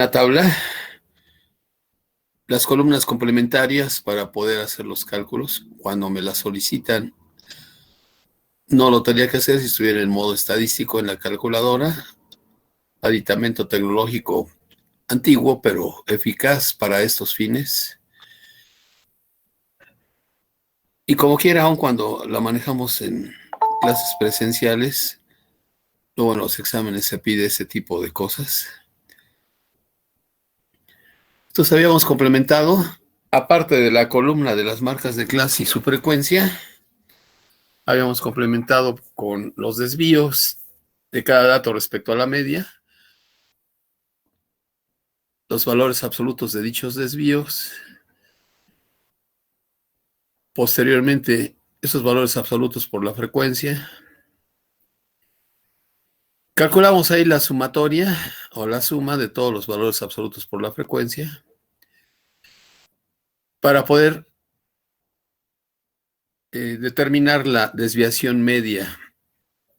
La tabla, las columnas complementarias para poder hacer los cálculos, cuando me las solicitan, no lo tendría que hacer si estuviera en modo estadístico en la calculadora. Aditamento tecnológico antiguo, pero eficaz para estos fines. Y como quiera, aun cuando la manejamos en clases presenciales, luego en los exámenes se pide ese tipo de cosas. Entonces habíamos complementado, aparte de la columna de las marcas de clase y su frecuencia, habíamos complementado con los desvíos de cada dato respecto a la media, los valores absolutos de dichos desvíos. Posteriormente, esos valores absolutos por la frecuencia. Calculamos ahí la sumatoria o la suma de todos los valores absolutos por la frecuencia para poder determinar la desviación media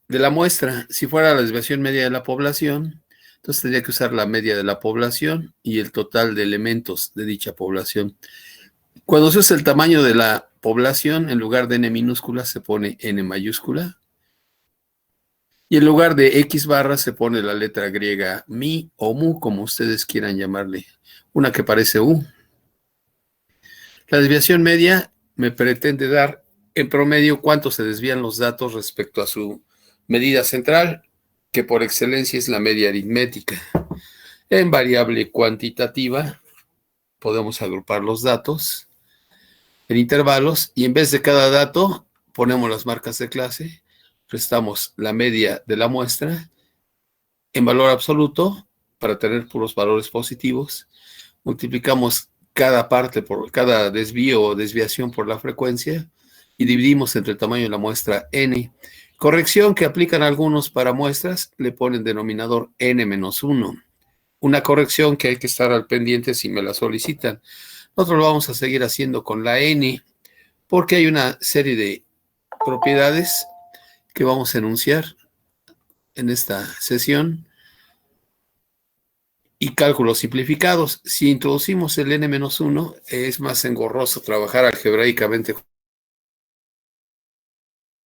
de la muestra. Si fuera la desviación media de la población, entonces tendría que usar la media de la población y el total de elementos de dicha población. Cuando se usa el tamaño de la población, en lugar de n minúscula se pone n mayúscula. Y en lugar de X barra se pone la letra griega mi o mu, como ustedes quieran llamarle, una que parece U. La desviación media me pretende dar en promedio cuánto se desvían los datos respecto a su medida central, que por excelencia es la media aritmética. En variable cuantitativa podemos agrupar los datos en intervalos y en vez de cada dato ponemos las marcas de clase, restamos la media de la muestra en valor absoluto para tener puros valores positivos, multiplicamos cada parte por cada desvío o desviación por la frecuencia y dividimos entre el tamaño de la muestra n. Corrección que aplican algunos para muestras, le ponen denominador n-1. Una corrección que hay que estar al pendiente si me la solicitan. Nosotros lo vamos a seguir haciendo con la n, porque hay una serie de propiedades que vamos a enunciar en esta sesión y cálculos simplificados. Si introducimos el n-1, es más engorroso trabajar algebraicamente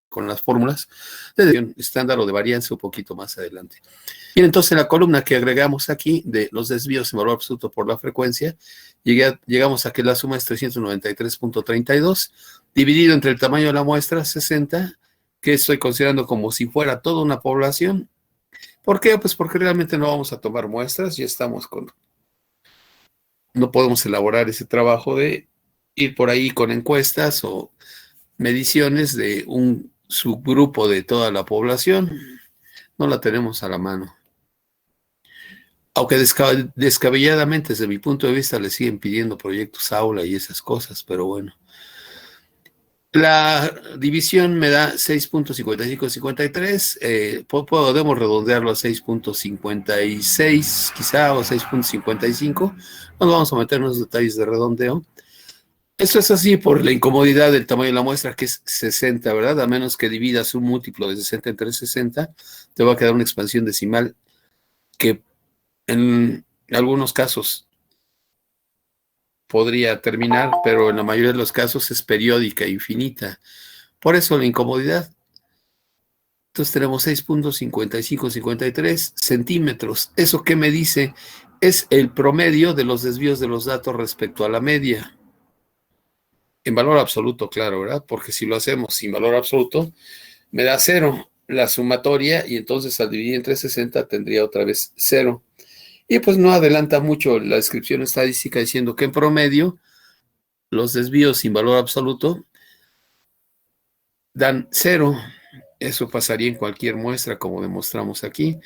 con las fórmulas de desviación estándar o de varianza un poquito más adelante. Bien, entonces en la columna que agregamos aquí de los desvíos en valor absoluto por la frecuencia, llegamos a que la suma es 393.32, dividido entre el tamaño de la muestra, 60, que estoy considerando como si fuera toda una población. ¿Por qué? Pues porque realmente no vamos a tomar muestras, ya estamos con... No podemos elaborar ese trabajo de ir por ahí con encuestas o mediciones de un subgrupo de toda la población. No la tenemos a la mano. Aunque descabelladamente, desde mi punto de vista, le siguen pidiendo proyectos aula y esas cosas, pero bueno. La división me da 6.5553, podemos redondearlo a 6.56 quizá o 6.55, no vamos a meter en los detalles de redondeo. Esto es así por la incomodidad del tamaño de la muestra, que es 60, ¿verdad? A menos que dividas un múltiplo de 60 entre 60, te va a quedar una expansión decimal que en algunos casos podría terminar, pero en la mayoría de los casos es periódica, infinita. Por eso la incomodidad. Entonces tenemos 6.5553 centímetros. ¿Eso qué me dice? Es el promedio de los desvíos de los datos respecto a la media. En valor absoluto, claro, ¿verdad? Porque si lo hacemos sin valor absoluto, me da 0 la sumatoria y entonces al dividir entre 60 tendría otra vez 0. Y pues no adelanta mucho la descripción estadística diciendo que en promedio los desvíos sin valor absoluto dan 0. Eso pasaría en cualquier muestra, como demostramos aquí,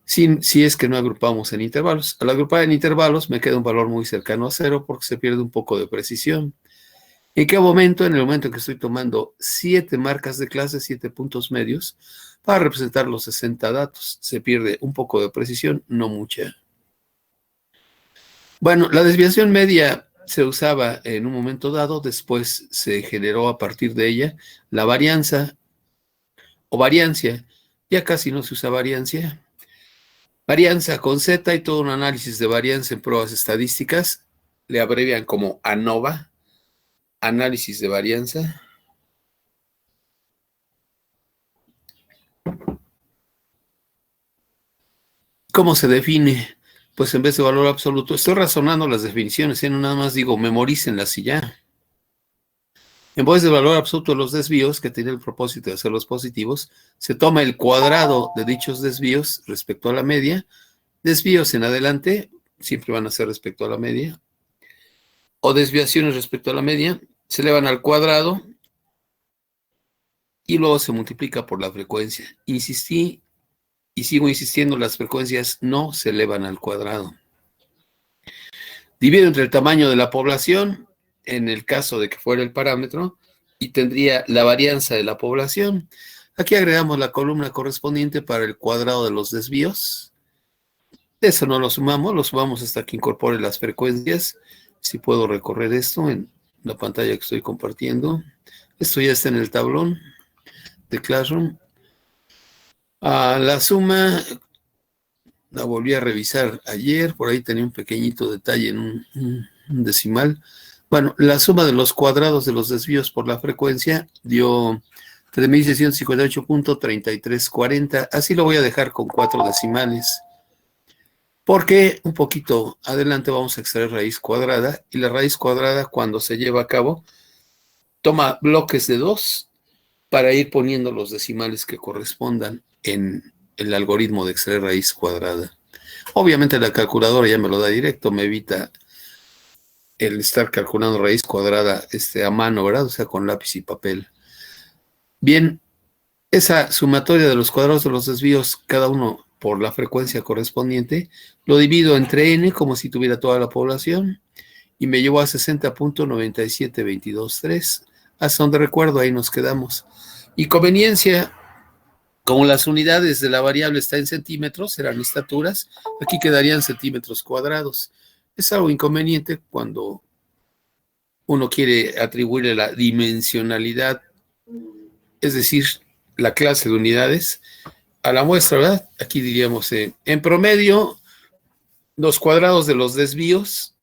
si es que no agrupamos en intervalos. Al agrupar en intervalos me queda un valor muy cercano a 0 porque se pierde un poco de precisión. ¿En qué momento? En el momento en que estoy tomando 7 marcas de clase, 7 puntos medios, para representar los 60 datos. Se pierde un poco de precisión, no mucha. Bueno, la desviación media se usaba en un momento dado, después se generó a partir de ella la varianza o variancia. Ya casi no se usa variancia. Varianza con Z y todo un análisis de varianza en pruebas estadísticas. Le abrevian como ANOVA, análisis de varianza. ¿Cómo se define? Pues en vez de valor absoluto, estoy razonando las definiciones, no nada más digo, memorícenlas y ya. En vez del valor absoluto de los desvíos, que tiene el propósito de hacerlos positivos, se toma el cuadrado de dichos desvíos respecto a la media. Desvíos en adelante siempre van a ser respecto a la media, o desviaciones respecto a la media, se elevan al cuadrado y luego se multiplica por la frecuencia. Insistí y sigo insistiendo, las frecuencias no se elevan al cuadrado. Divido entre el tamaño de la población, en el caso de que fuera el parámetro, y tendría la varianza de la población. Aquí agregamos la columna correspondiente para el cuadrado de los desvíos. Eso no lo sumamos hasta que incorpore las frecuencias. Si puedo recorrer esto en la pantalla que estoy compartiendo. Esto ya está en el tablón de Classroom. La suma la volví a revisar ayer, por ahí tenía un pequeñito detalle en un decimal. Bueno, la suma de los cuadrados de los desvíos por la frecuencia dio 3.658.3340. Así lo voy a dejar con 4 decimales. Porque un poquito adelante vamos a extraer raíz cuadrada, y la raíz cuadrada, cuando se lleva a cabo, toma bloques de 2 para ir poniendo los decimales que correspondan en el algoritmo de extraer raíz cuadrada. Obviamente la calculadora ya me lo da directo, me evita el estar calculando raíz cuadrada a mano, ¿verdad? O sea, con lápiz y papel. Bien, esa sumatoria de los cuadrados de los desvíos, cada uno por la frecuencia correspondiente, lo divido entre n, como si tuviera toda la población, y me llevó a 60.97223. Hasta donde recuerdo, ahí nos quedamos. Y conveniencia, como las unidades de la variable está en centímetros, serán estaturas, aquí quedarían centímetros cuadrados. Es algo inconveniente cuando uno quiere atribuirle la dimensionalidad, es decir, la clase de unidades, a la muestra, ¿verdad? Aquí diríamos, en promedio, los cuadrados de los desvíos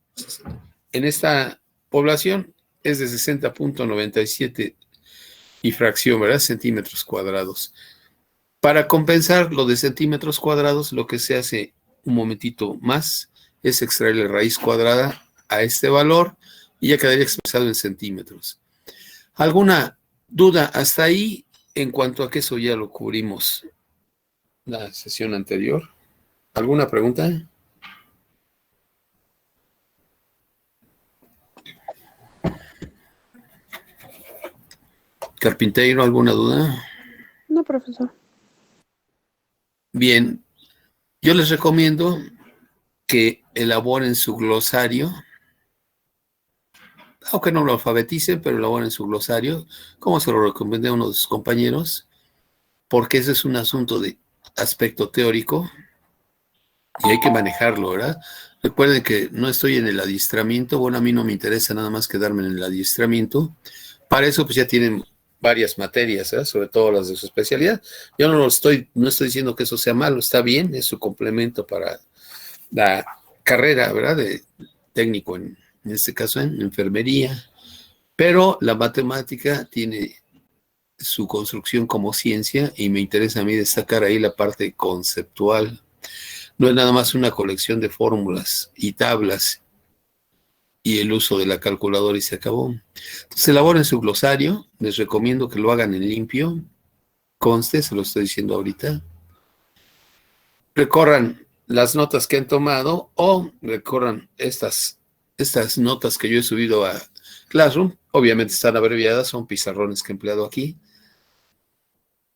en esta población es de 60.97 y fracción, ¿verdad? Centímetros cuadrados. Para compensar lo de centímetros cuadrados, lo que se hace un momentito más es extraerle raíz cuadrada a este valor y ya quedaría expresado en centímetros. ¿Alguna duda hasta ahí? En cuanto a que eso ya lo cubrimos la sesión anterior. ¿Alguna pregunta? Carpintero, ¿alguna duda? No, profesor. Bien, yo les recomiendo que elaboren su glosario, aunque no lo alfabeticen, pero elaboren su glosario, como se lo recomendé a uno de sus compañeros, porque ese es un asunto de aspecto teórico y hay que manejarlo, ¿verdad? Recuerden que no estoy en el adiestramiento, bueno, a mí no me interesa nada más quedarme en el adiestramiento. Para eso, pues ya tienen varias materias, ¿eh? Sobre todo las de su especialidad. Yo no estoy diciendo que eso sea malo, está bien, es su complemento para la carrera, ¿verdad? De técnico, en este caso en enfermería. Pero la matemática tiene su construcción como ciencia y me interesa a mí destacar ahí la parte conceptual. No es nada más una colección de fórmulas y tablas y el uso de la calculadora y se acabó. Entonces elaboren su glosario, les recomiendo que lo hagan en limpio, conste, se lo estoy diciendo ahorita. Recorran las notas que han tomado o recorran estas notas que yo he subido a Classroom. Obviamente están abreviadas, son pizarrones que he empleado aquí.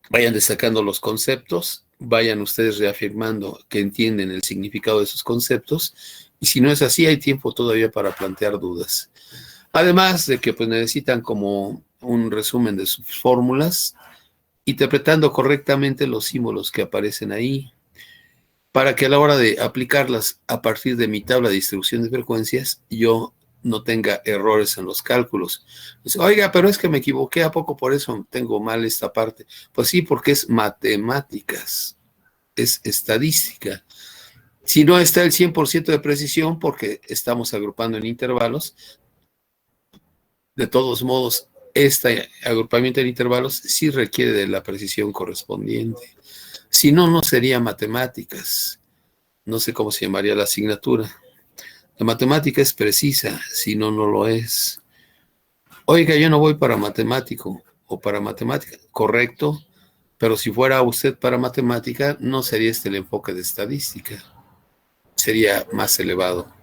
Vayan destacando los conceptos, vayan ustedes reafirmando que entienden el significado de esos conceptos, y si no es así, hay tiempo todavía para plantear dudas. Además de que pues necesitan como un resumen de sus fórmulas, interpretando correctamente los símbolos que aparecen ahí, para que a la hora de aplicarlas a partir de mi tabla de distribución de frecuencias, yo no tenga errores en los cálculos. Dice, oiga, pero es que me equivoqué, ¿a poco por eso tengo mal esta parte? Pues sí, porque es matemáticas, es estadística. Si no está el 100% de precisión, porque estamos agrupando en intervalos, de todos modos, este agrupamiento en intervalos sí requiere de la precisión correspondiente. Si no, no sería matemáticas. No sé cómo se llamaría la asignatura. La matemática es precisa, si no, no lo es. Oiga, yo no voy para matemático o para matemática, correcto, pero si fuera usted para matemática, no sería este el enfoque de estadística, sería más elevado.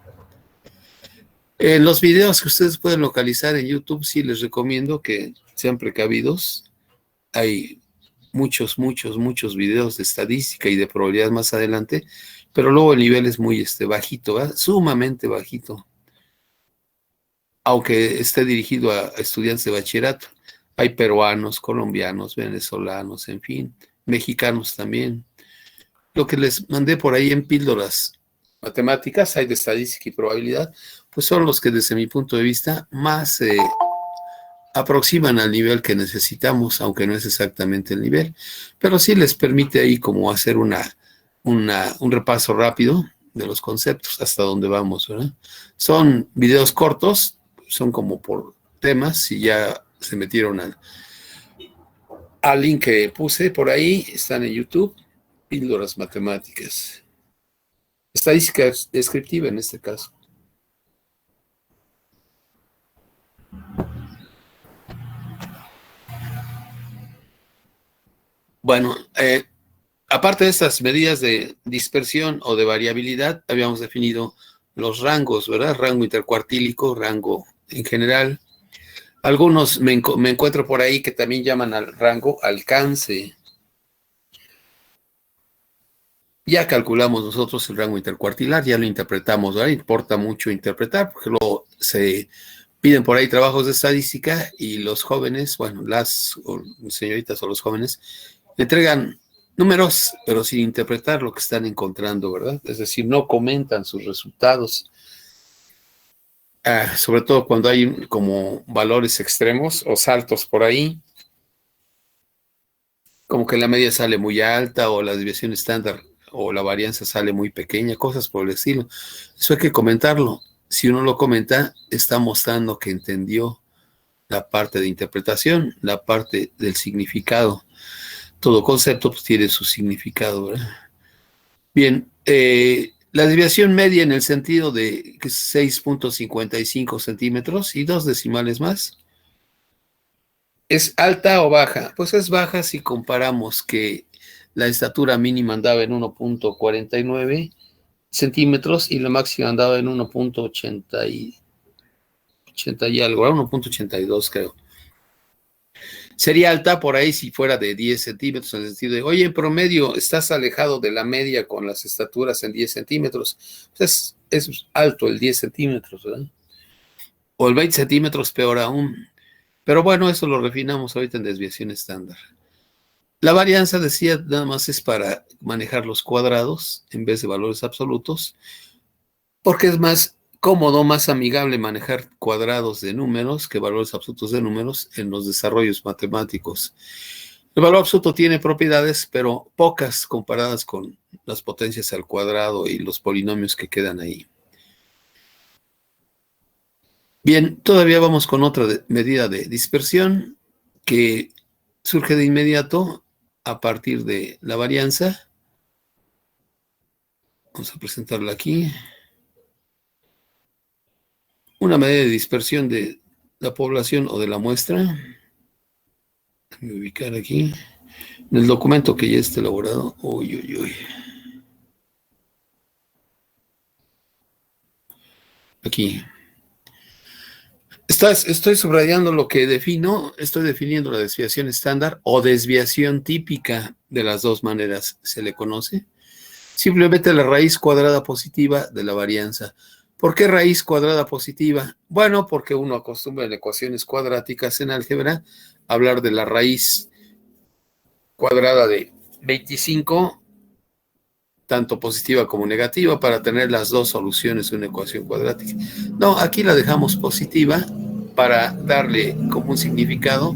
Los videos que ustedes pueden localizar en YouTube, sí les recomiendo que sean precavidos. Hay muchos videos de estadística y de probabilidad más adelante, pero luego el nivel es muy bajito, ¿verdad? Sumamente bajito, aunque esté dirigido a estudiantes de bachillerato. Hay peruanos, colombianos, venezolanos, en fin, mexicanos también. Lo que les mandé por ahí en píldoras matemáticas, hay de estadística y probabilidad, pues son los que desde mi punto de vista más aproximan al nivel que necesitamos, aunque no es exactamente el nivel, pero sí les permite ahí como hacer un repaso rápido de los conceptos hasta dónde vamos, ¿verdad? Son videos cortos, son como por temas, si ya se metieron al link que puse por ahí, están en YouTube, píldoras matemáticas. Estadística descriptiva en este caso. Bueno, aparte de estas medidas de dispersión o de variabilidad, habíamos definido los rangos, ¿verdad? Rango intercuartílico, rango en general. Algunos me encuentro por ahí que también llaman al rango alcance. Ya calculamos nosotros el rango intercuartilar, ya lo interpretamos, ¿verdad? Importa mucho interpretar, porque luego se piden por ahí trabajos de estadística y los jóvenes, bueno, las señoritas o los jóvenes, entregan números, pero sin interpretar lo que están encontrando, ¿verdad? Es decir, no comentan sus resultados. Sobre todo cuando hay como valores extremos o saltos por ahí, como que la media sale muy alta o la desviación estándar o la varianza sale muy pequeña, cosas por el estilo. Eso hay que comentarlo. Si uno lo comenta, está mostrando que entendió la parte de interpretación, la parte del significado. Todo concepto pues, tiene su significado, ¿verdad? Bien, la desviación media en el sentido de 6.55 centímetros y 2 decimales más. ¿Es alta o baja? Pues es baja si comparamos que la estatura mínima andaba en 1.49 centímetros y la máxima andaba en 1.80 y algo, 1.82 creo. Sería alta por ahí si fuera de 10 centímetros, en el sentido de, oye, en promedio estás alejado de la media con las estaturas en 10 centímetros. Pues es alto el 10 centímetros, ¿verdad? O el 20 centímetros, peor aún. Pero bueno, eso lo refinamos ahorita en desviación estándar. La varianza, decía, nada más es para manejar los cuadrados en vez de valores absolutos, porque es más cómodo, más amigable manejar cuadrados de números que valores absolutos de números en los desarrollos matemáticos. El valor absoluto tiene propiedades, pero pocas comparadas con las potencias al cuadrado y los polinomios que quedan ahí. Bien, todavía vamos con otra medida de dispersión que surge de inmediato a partir de la varianza. Vamos a presentarla aquí. Una medida de dispersión de la población o de la muestra. Voy a ubicar aquí. En el documento que ya está elaborado. Uy, uy, uy. Aquí. Estoy subrayando lo que defino. Estoy definiendo la desviación estándar o desviación típica. De las dos maneras se le conoce. Simplemente la raíz cuadrada positiva de la varianza. ¿Por qué raíz cuadrada positiva? Bueno, porque uno acostumbra en ecuaciones cuadráticas en álgebra a hablar de la raíz cuadrada de 25, tanto positiva como negativa, para tener las dos soluciones de una ecuación cuadrática. No, aquí la dejamos positiva para darle como un significado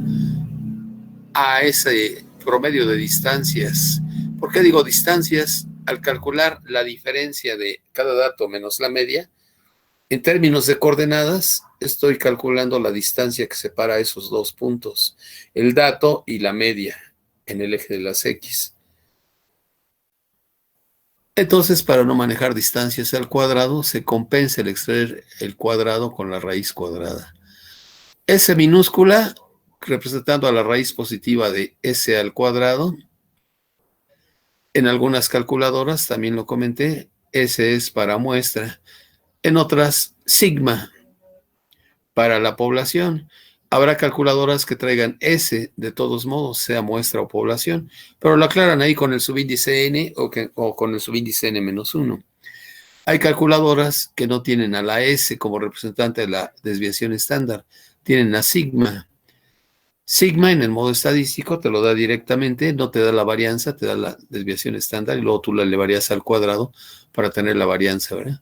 a ese promedio de distancias. ¿Por qué digo distancias? al calcular la diferencia de cada dato menos la media, en términos de coordenadas, estoy calculando la distancia que separa esos dos puntos, el dato y la media en el eje de las X. Entonces, para no manejar distancias al cuadrado, se compensa el extraer el cuadrado con la raíz cuadrada. S minúscula, representando a la raíz positiva de S al cuadrado. En algunas calculadoras, también lo comenté, S es para muestra. En otras, sigma para la población. Habrá calculadoras que traigan S de todos modos, sea muestra o población, pero lo aclaran ahí con el subíndice N o con el subíndice N-1. Hay calculadoras que no tienen a la S como representante de la desviación estándar, tienen a sigma. Sigma en el modo estadístico te lo da directamente, no te da la varianza, te da la desviación estándar y luego tú la elevarías al cuadrado para tener la varianza, ¿verdad?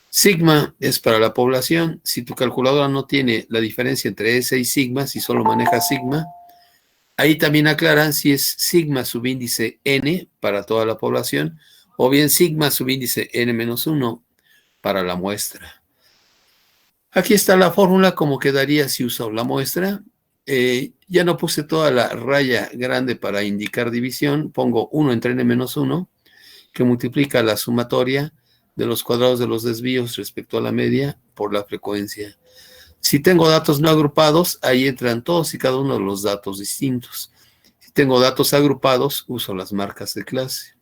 Sigma es para la población. Si tu calculadora no tiene la diferencia entre S y sigma, si solo maneja sigma, ahí también aclaran si es sigma subíndice N para toda la población o bien sigma subíndice N-1 para la muestra. Aquí está la fórmula como quedaría si uso la muestra. Ya no puse toda la raya grande para indicar división. Pongo 1 entre N-1 que multiplica la sumatoria de los cuadrados de los desvíos respecto a la media por la frecuencia. Si tengo datos no agrupados, ahí entran todos y cada uno de los datos distintos. Si tengo datos agrupados, uso las marcas de clase.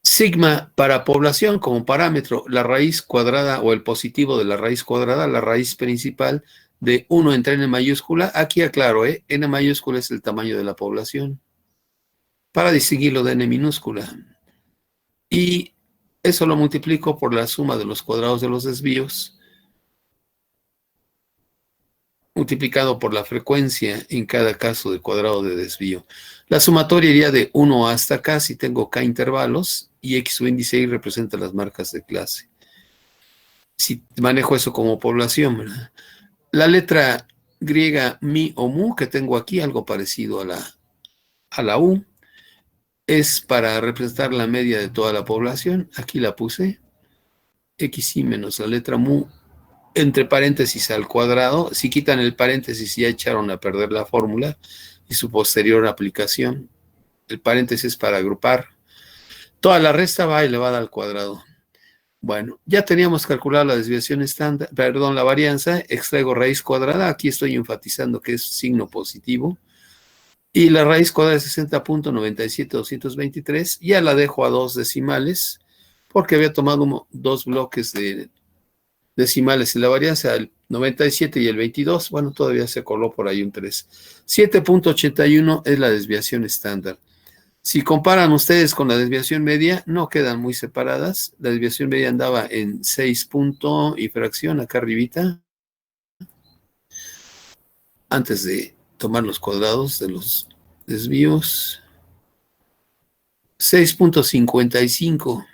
Sigma para población como parámetro, la raíz cuadrada o el positivo de la raíz cuadrada, la raíz principal de 1 entre n mayúscula. Aquí aclaro, n mayúscula es el tamaño de la población, para distinguirlo de n minúscula. Y eso lo multiplico por la suma de los cuadrados de los desvíos, multiplicado por la frecuencia en cada caso de cuadrado de desvío. La sumatoria iría de 1 hasta k si tengo k intervalos, y x o índice y representa las marcas de clase. Si manejo eso como población, ¿verdad? La letra griega mi o mu, que tengo aquí, algo parecido a la U, es para representar la media de toda la población. Aquí la puse. XI menos la letra mu entre paréntesis al cuadrado. Si quitan el paréntesis ya echaron a perder la fórmula y su posterior aplicación. El paréntesis para agrupar. Toda la resta va elevada al cuadrado. Bueno, ya teníamos calculado la desviación estándar, perdón, la varianza. Extraigo raíz cuadrada. Aquí estoy enfatizando que es signo positivo. Y la raíz cuadrada de 60.97223, ya la dejo a 2 decimales, porque había tomado 2 bloques de decimales en la varianza, el 97 y el 22, bueno, todavía se coló por ahí un 3. 7.81 es la desviación estándar. Si comparan ustedes con la desviación media, no quedan muy separadas. La desviación media andaba en 6 punto y fracción, acá arribita, antes de tomar los cuadrados de los desvíos. 6.55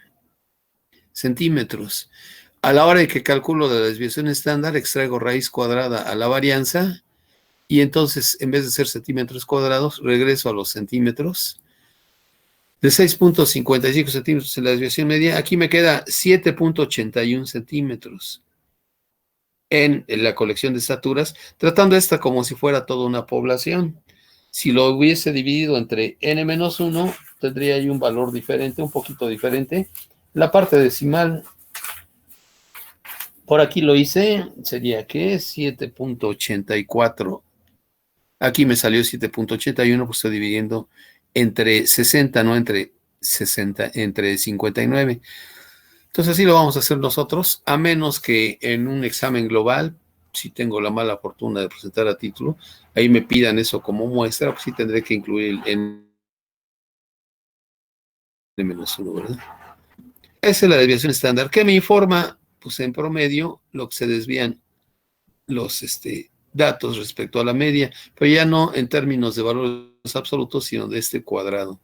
centímetros. A la hora de que calculo la desviación estándar, extraigo raíz cuadrada a la varianza y entonces, en vez de ser centímetros cuadrados, regreso a los centímetros. De 6.55 centímetros en la desviación media, aquí me queda 7.81 centímetros en la colección de estaturas, tratando esta como si fuera toda una población. Si lo hubiese dividido entre n-1, tendría ahí un valor diferente, un poquito diferente. La parte decimal, por aquí lo hice, sería que 7.84. Aquí me salió 7.81, pues estoy dividiendo entre 60, no entre 60, entre 59. Entonces así lo vamos a hacer nosotros, a menos que en un examen global, si tengo la mala fortuna de presentar a título, ahí me pidan eso como muestra, pues sí tendré que incluir el n-1, ¿verdad? Esa es la desviación estándar, que me informa, pues en promedio, lo que se desvían los datos respecto a la media, pero ya no en términos de valores absolutos, sino de este cuadrado.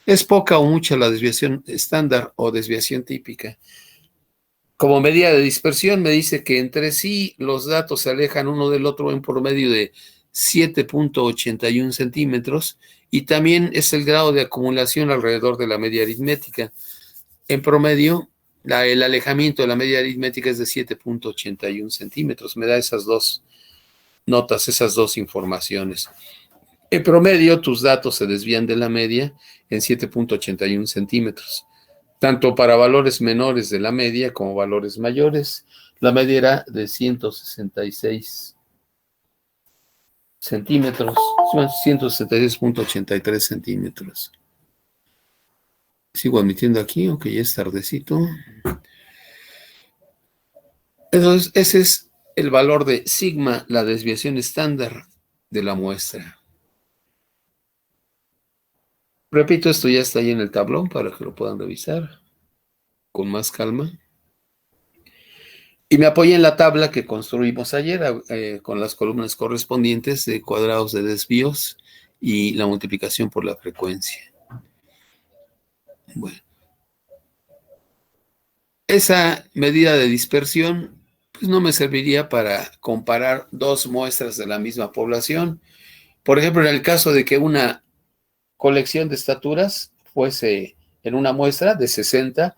Es poca o mucha la desviación estándar o desviación típica. Como medida de dispersión me dice que entre sí los datos se alejan uno del otro en promedio de 7.81 centímetros y también es el grado de acumulación alrededor de la media aritmética. En promedio, el alejamiento de la media aritmética es de 7.81 centímetros. Me da esas dos notas, esas dos informaciones. En promedio, tus datos se desvían de la media en 7.81 centímetros, tanto para valores menores de la media como valores mayores. La media era de 166 centímetros, 166.83 centímetros. Sigo admitiendo aquí, aunque ya es tardecito. Entonces, ese es el valor de sigma, la desviación estándar de la muestra. Repito, esto ya está ahí en el tablón para que lo puedan revisar con más calma. Y me apoyo en la tabla que construimos ayer con las columnas correspondientes de cuadrados de desvíos y la multiplicación por la frecuencia. Bueno, esa medida de dispersión pues no me serviría para comparar dos muestras de la misma población. Por ejemplo, en el caso de que una colección de estaturas fuese en una muestra de 60,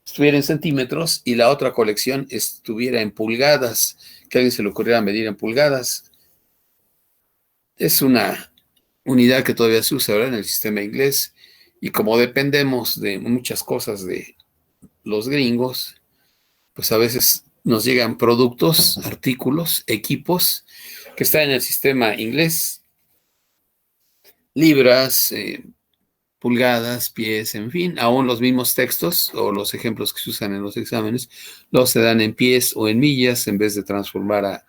estuviera en centímetros y la otra colección estuviera en pulgadas, que a alguien se le ocurriera medir en pulgadas. Es una unidad que todavía se usa ahora en el sistema inglés y como dependemos de muchas cosas de los gringos, pues a veces nos llegan productos, artículos, equipos que están en el sistema inglés, libras, pulgadas, pies, en fin, aún los mismos textos o los ejemplos que se usan en los exámenes, los se dan en pies o en millas en vez de transformar a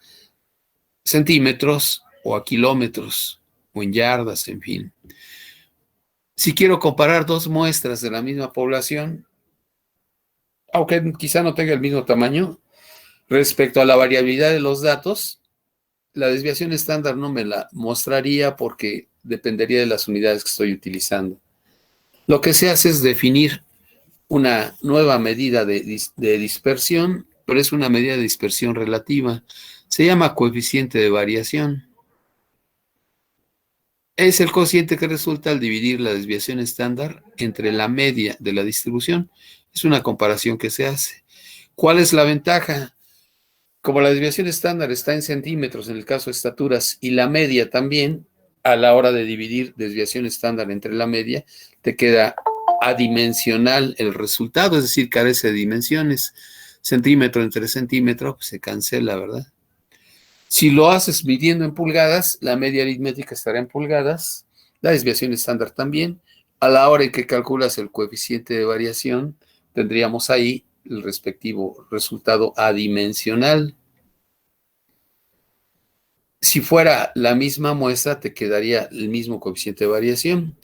centímetros o a kilómetros o en yardas, en fin. Si quiero comparar dos muestras de la misma población, aunque quizá no tenga el mismo tamaño, respecto a la variabilidad de los datos, la desviación estándar no me la mostraría porque dependería de las unidades que estoy utilizando. Lo que se hace es definir una nueva medida de dispersión, pero es una medida de dispersión relativa. Se llama coeficiente de variación. Es el cociente que resulta al dividir la desviación estándar entre la media de la distribución. Es una comparación que se hace. ¿Cuál es la ventaja? Como la desviación estándar está en centímetros en el caso de estaturas y la media también, a la hora de dividir desviación estándar entre la media, te queda adimensional el resultado, es decir, carece de dimensiones. Centímetro entre centímetro, pues se cancela, ¿verdad? Si lo haces midiendo en pulgadas, la media aritmética estará en pulgadas, la desviación estándar también. A la hora en que calculas el coeficiente de variación, tendríamos ahí el respectivo resultado adimensional. Si fuera la misma muestra, te quedaría el mismo coeficiente de variación.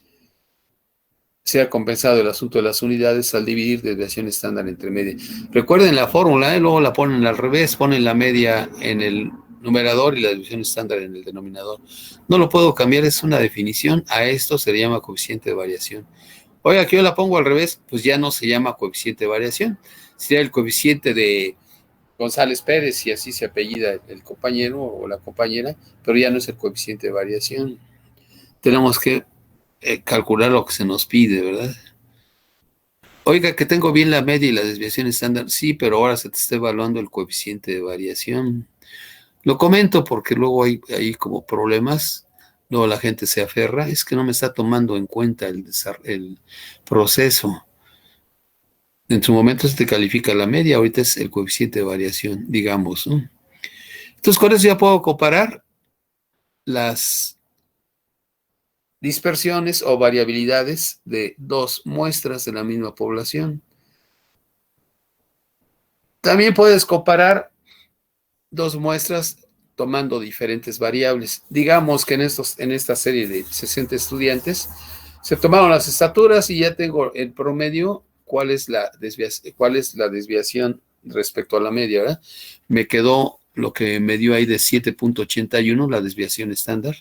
Se ha compensado el asunto de las unidades al dividir desviación estándar entre media. Recuerden la fórmula, luego la ponen al revés, ponen la media en el numerador y la desviación estándar en el denominador. No lo puedo cambiar, es una definición. A esto se le llama coeficiente de variación. Oiga, que yo la pongo al revés, pues ya no se llama coeficiente de variación. Sería el coeficiente de González Pérez, y así se apellida el compañero o la compañera, pero ya no es el coeficiente de variación. Tenemos que calcular lo que se nos pide, ¿verdad? Oiga, que tengo bien la media y la desviación estándar. Sí, pero ahora se te está evaluando el coeficiente de variación. Lo comento porque luego hay como problemas. Luego la gente se aferra. Es que no me está tomando en cuenta el proceso. En su momento se te califica la media, ahorita es el coeficiente de variación, digamos, ¿no? Entonces, con eso ya puedo comparar las dispersiones o variabilidades de dos muestras de la misma población. También puedes comparar dos muestras tomando diferentes variables. Digamos que en esta serie de 60 estudiantes se tomaron las estaturas y ya tengo el promedio, cuál es la desviación respecto a la media, ¿verdad? Me quedó lo que me dio ahí de 7.81, la desviación estándar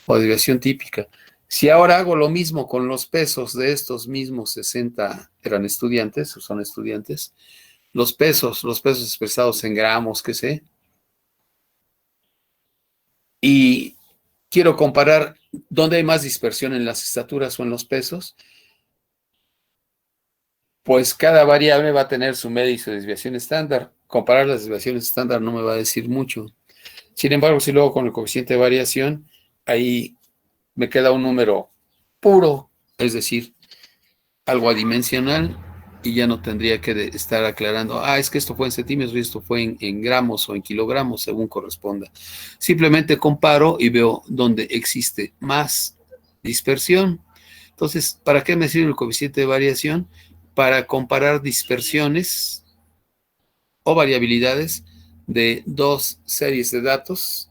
o desviación típica. Si ahora hago lo mismo con los pesos de estos mismos 60, eran estudiantes o son estudiantes, los pesos expresados en gramos, qué sé, y quiero comparar dónde hay más dispersión, en las estaturas o en los pesos, pues cada variable va a tener su media y su desviación estándar. Comparar las desviaciones estándar no me va a decir mucho. Sin embargo, si luego con el coeficiente de variación, ahí me queda un número puro, es decir, algo adimensional, y ya no tendría que estar aclarando, es que esto fue en centímetros y esto fue en gramos o en kilogramos, según corresponda. Simplemente comparo y veo dónde existe más dispersión. Entonces, ¿para qué me sirve el coeficiente de variación? Para comparar dispersiones o variabilidades de dos series de datos,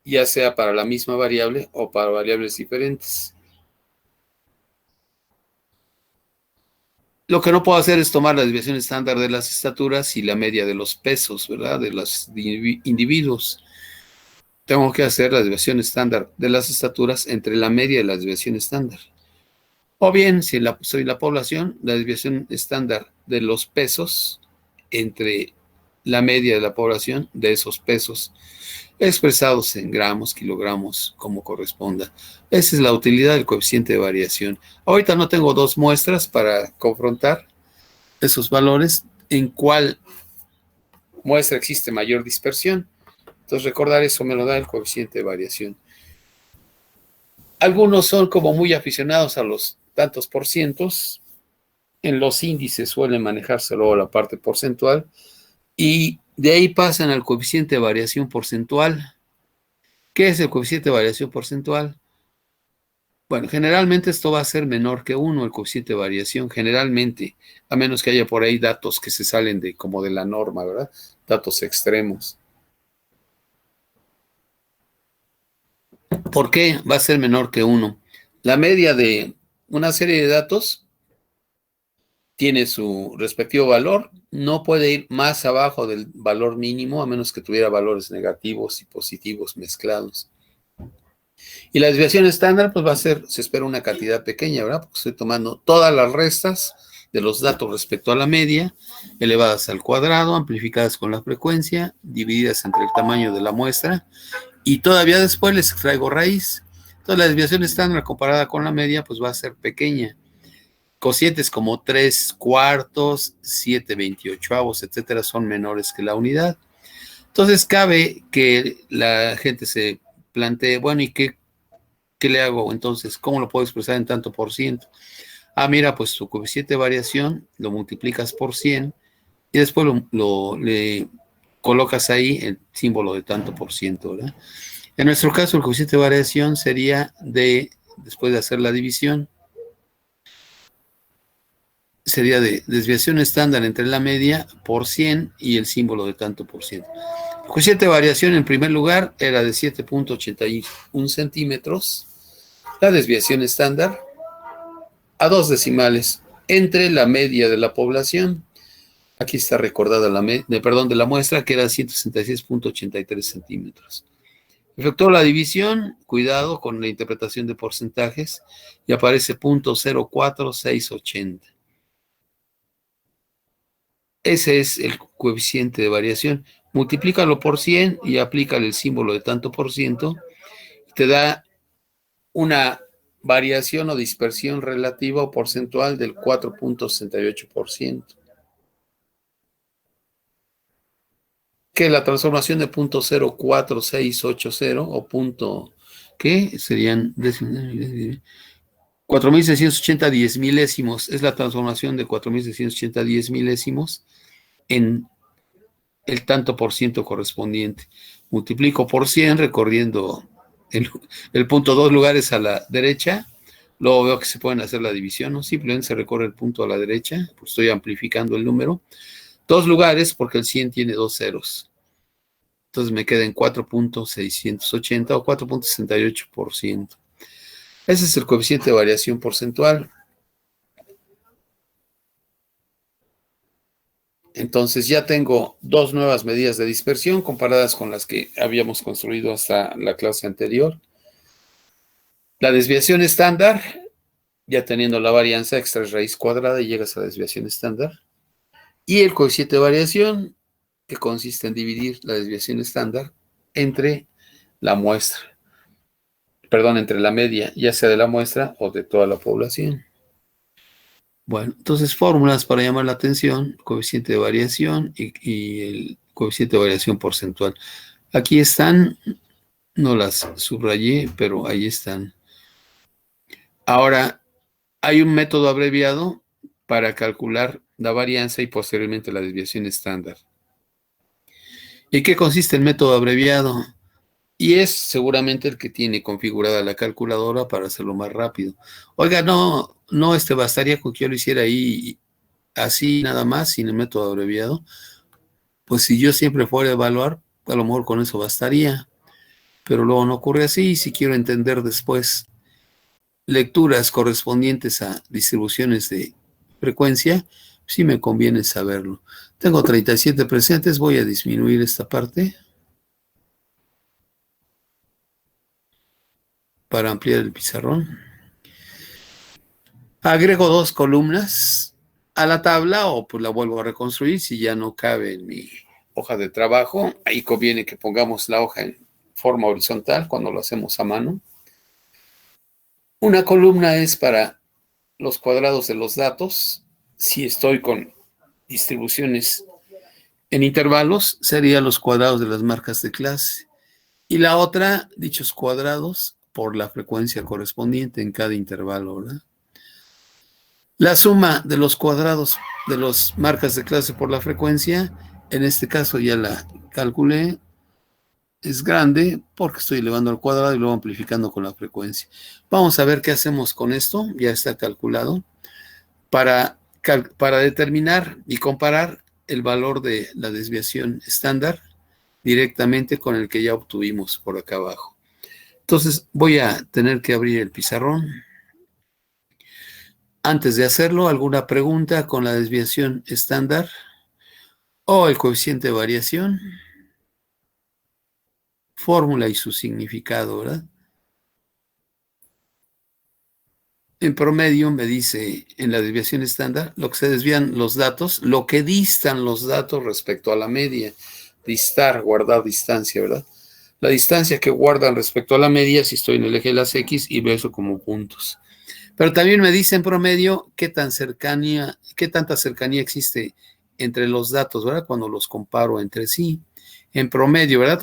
ya sea para la misma variable o para variables diferentes. Lo que no puedo hacer es tomar la desviación estándar de las estaturas y la media de los pesos, ¿verdad? De los individuos. Tengo que hacer la desviación estándar de las estaturas entre la media de la desviación estándar. O bien, si soy la población, la desviación estándar de los pesos entre la media de la población de esos pesos, expresados en gramos, kilogramos, como corresponda. Esa es la utilidad del coeficiente de variación. Ahorita no tengo dos muestras para confrontar esos valores, en cuál muestra existe mayor dispersión. Entonces, recordar eso me lo da el coeficiente de variación. Algunos son como muy aficionados a los tantos por cientos. En los índices suelen manejarse luego la parte porcentual, y de ahí pasan al coeficiente de variación porcentual. ¿Qué es el coeficiente de variación porcentual? Bueno, generalmente esto va a ser menor que 1, el coeficiente de variación, generalmente, a menos que haya por ahí datos que se salen como de la norma, ¿verdad? Datos extremos. ¿Por qué va a ser menor que 1? La media de una serie de datos tiene su respectivo valor, no puede ir más abajo del valor mínimo, a menos que tuviera valores negativos y positivos mezclados. Y la desviación estándar, pues va a ser, se espera una cantidad pequeña, ¿verdad? Porque estoy tomando todas las restas de los datos respecto a la media, elevadas al cuadrado, amplificadas con la frecuencia, divididas entre el tamaño de la muestra, y todavía después les extraigo raíz. Entonces la desviación estándar comparada con la media, pues va a ser pequeña. Cocientes como 3/4, 7/28, etcétera, son menores que la unidad. Entonces cabe que la gente se plantee, bueno, ¿y qué le hago entonces? ¿Cómo lo puedo expresar en tanto por ciento? Mira, pues tu coeficiente de variación lo multiplicas por 100 y después le colocas ahí el símbolo de tanto por ciento, ¿verdad? En nuestro caso, el coeficiente de variación sería después de hacer la división, sería de desviación estándar entre la media por 100 y el símbolo de tanto por ciento. El coeficiente de variación en primer lugar era de 7.81 centímetros. La desviación estándar a 2 decimales entre la media de la población. Aquí está recordada de la muestra, que era 166.83 centímetros. Efectuó la división, cuidado con la interpretación de porcentajes, y aparece 0.04680. Ese es el coeficiente de variación. Multiplícalo por 100 y aplícale el símbolo de tanto por ciento. Te da una variación o dispersión relativa o porcentual del 4.68%. Que la transformación de 0.04680 o ¿qué? Serían 4.680 10 milésimos. Es la transformación de 4.680 10 milésimos en el tanto por ciento correspondiente. Multiplico por 100 recorriendo el punto 2 lugares a la derecha. Luego veo que se pueden hacer la división, ¿no? Simplemente se recorre el punto a la derecha, pues estoy amplificando el número. 2 lugares porque el 100 tiene 2 ceros. Entonces me queda en 4.680 o 4.68%. Ese es el coeficiente de variación porcentual. Entonces ya tengo dos nuevas medidas de dispersión comparadas con las que habíamos construido hasta la clase anterior. La desviación estándar, ya teniendo la varianza, extraes raíz cuadrada y llegas a la desviación estándar. Y el coeficiente de variación, que consiste en dividir la desviación estándar entre la muestra. perdón, entre la media, ya sea de la muestra o de toda la población. Bueno, entonces fórmulas para llamar la atención, coeficiente de variación y el coeficiente de variación porcentual. Aquí están, no las subrayé, pero ahí están. Ahora, hay un método abreviado para calcular la varianza y posteriormente la desviación estándar. ¿Y qué consiste el método abreviado? Y es seguramente el que tiene configurada la calculadora para hacerlo más rápido. Oiga, no, bastaría con que yo lo hiciera ahí así nada más, sin el método abreviado. Pues si yo siempre fuera a evaluar, a lo mejor con eso bastaría. Pero luego no ocurre así. Y si quiero entender después lecturas correspondientes a distribuciones de frecuencia, sí me conviene saberlo. Tengo 37 presentes, voy a disminuir esta parte para ampliar el pizarrón. Agrego 2 columnas a la tabla o pues la vuelvo a reconstruir si ya no cabe en mi hoja de trabajo. Ahí conviene que pongamos la hoja en forma horizontal cuando lo hacemos a mano. Una columna es para los cuadrados de los datos. Si estoy con distribuciones en intervalos, serían los cuadrados de las marcas de clase. Y la otra, dichos cuadrados por la frecuencia correspondiente en cada intervalo, ¿verdad? La suma de los cuadrados de las marcas de clase por la frecuencia, en este caso ya la calculé, es grande porque estoy elevando al cuadrado y luego amplificando con la frecuencia. Vamos a ver qué hacemos con esto, ya está calculado, para determinar y comparar el valor de la desviación estándar directamente con el que ya obtuvimos por acá abajo. Entonces voy a tener que abrir el pizarrón. Antes de hacerlo, ¿alguna pregunta con la desviación estándar o el coeficiente de variación? Fórmula y su significado, ¿verdad? En promedio me dice en la desviación estándar lo que se desvían los datos, lo que distan los datos respecto a la media. Distar, guardar distancia, ¿verdad? La distancia que guardan respecto a la media si estoy en el eje de las X y veo eso como puntos. Pero también me dice en promedio qué tanta cercanía existe entre los datos, ¿verdad? Cuando los comparo entre sí. En promedio, ¿verdad?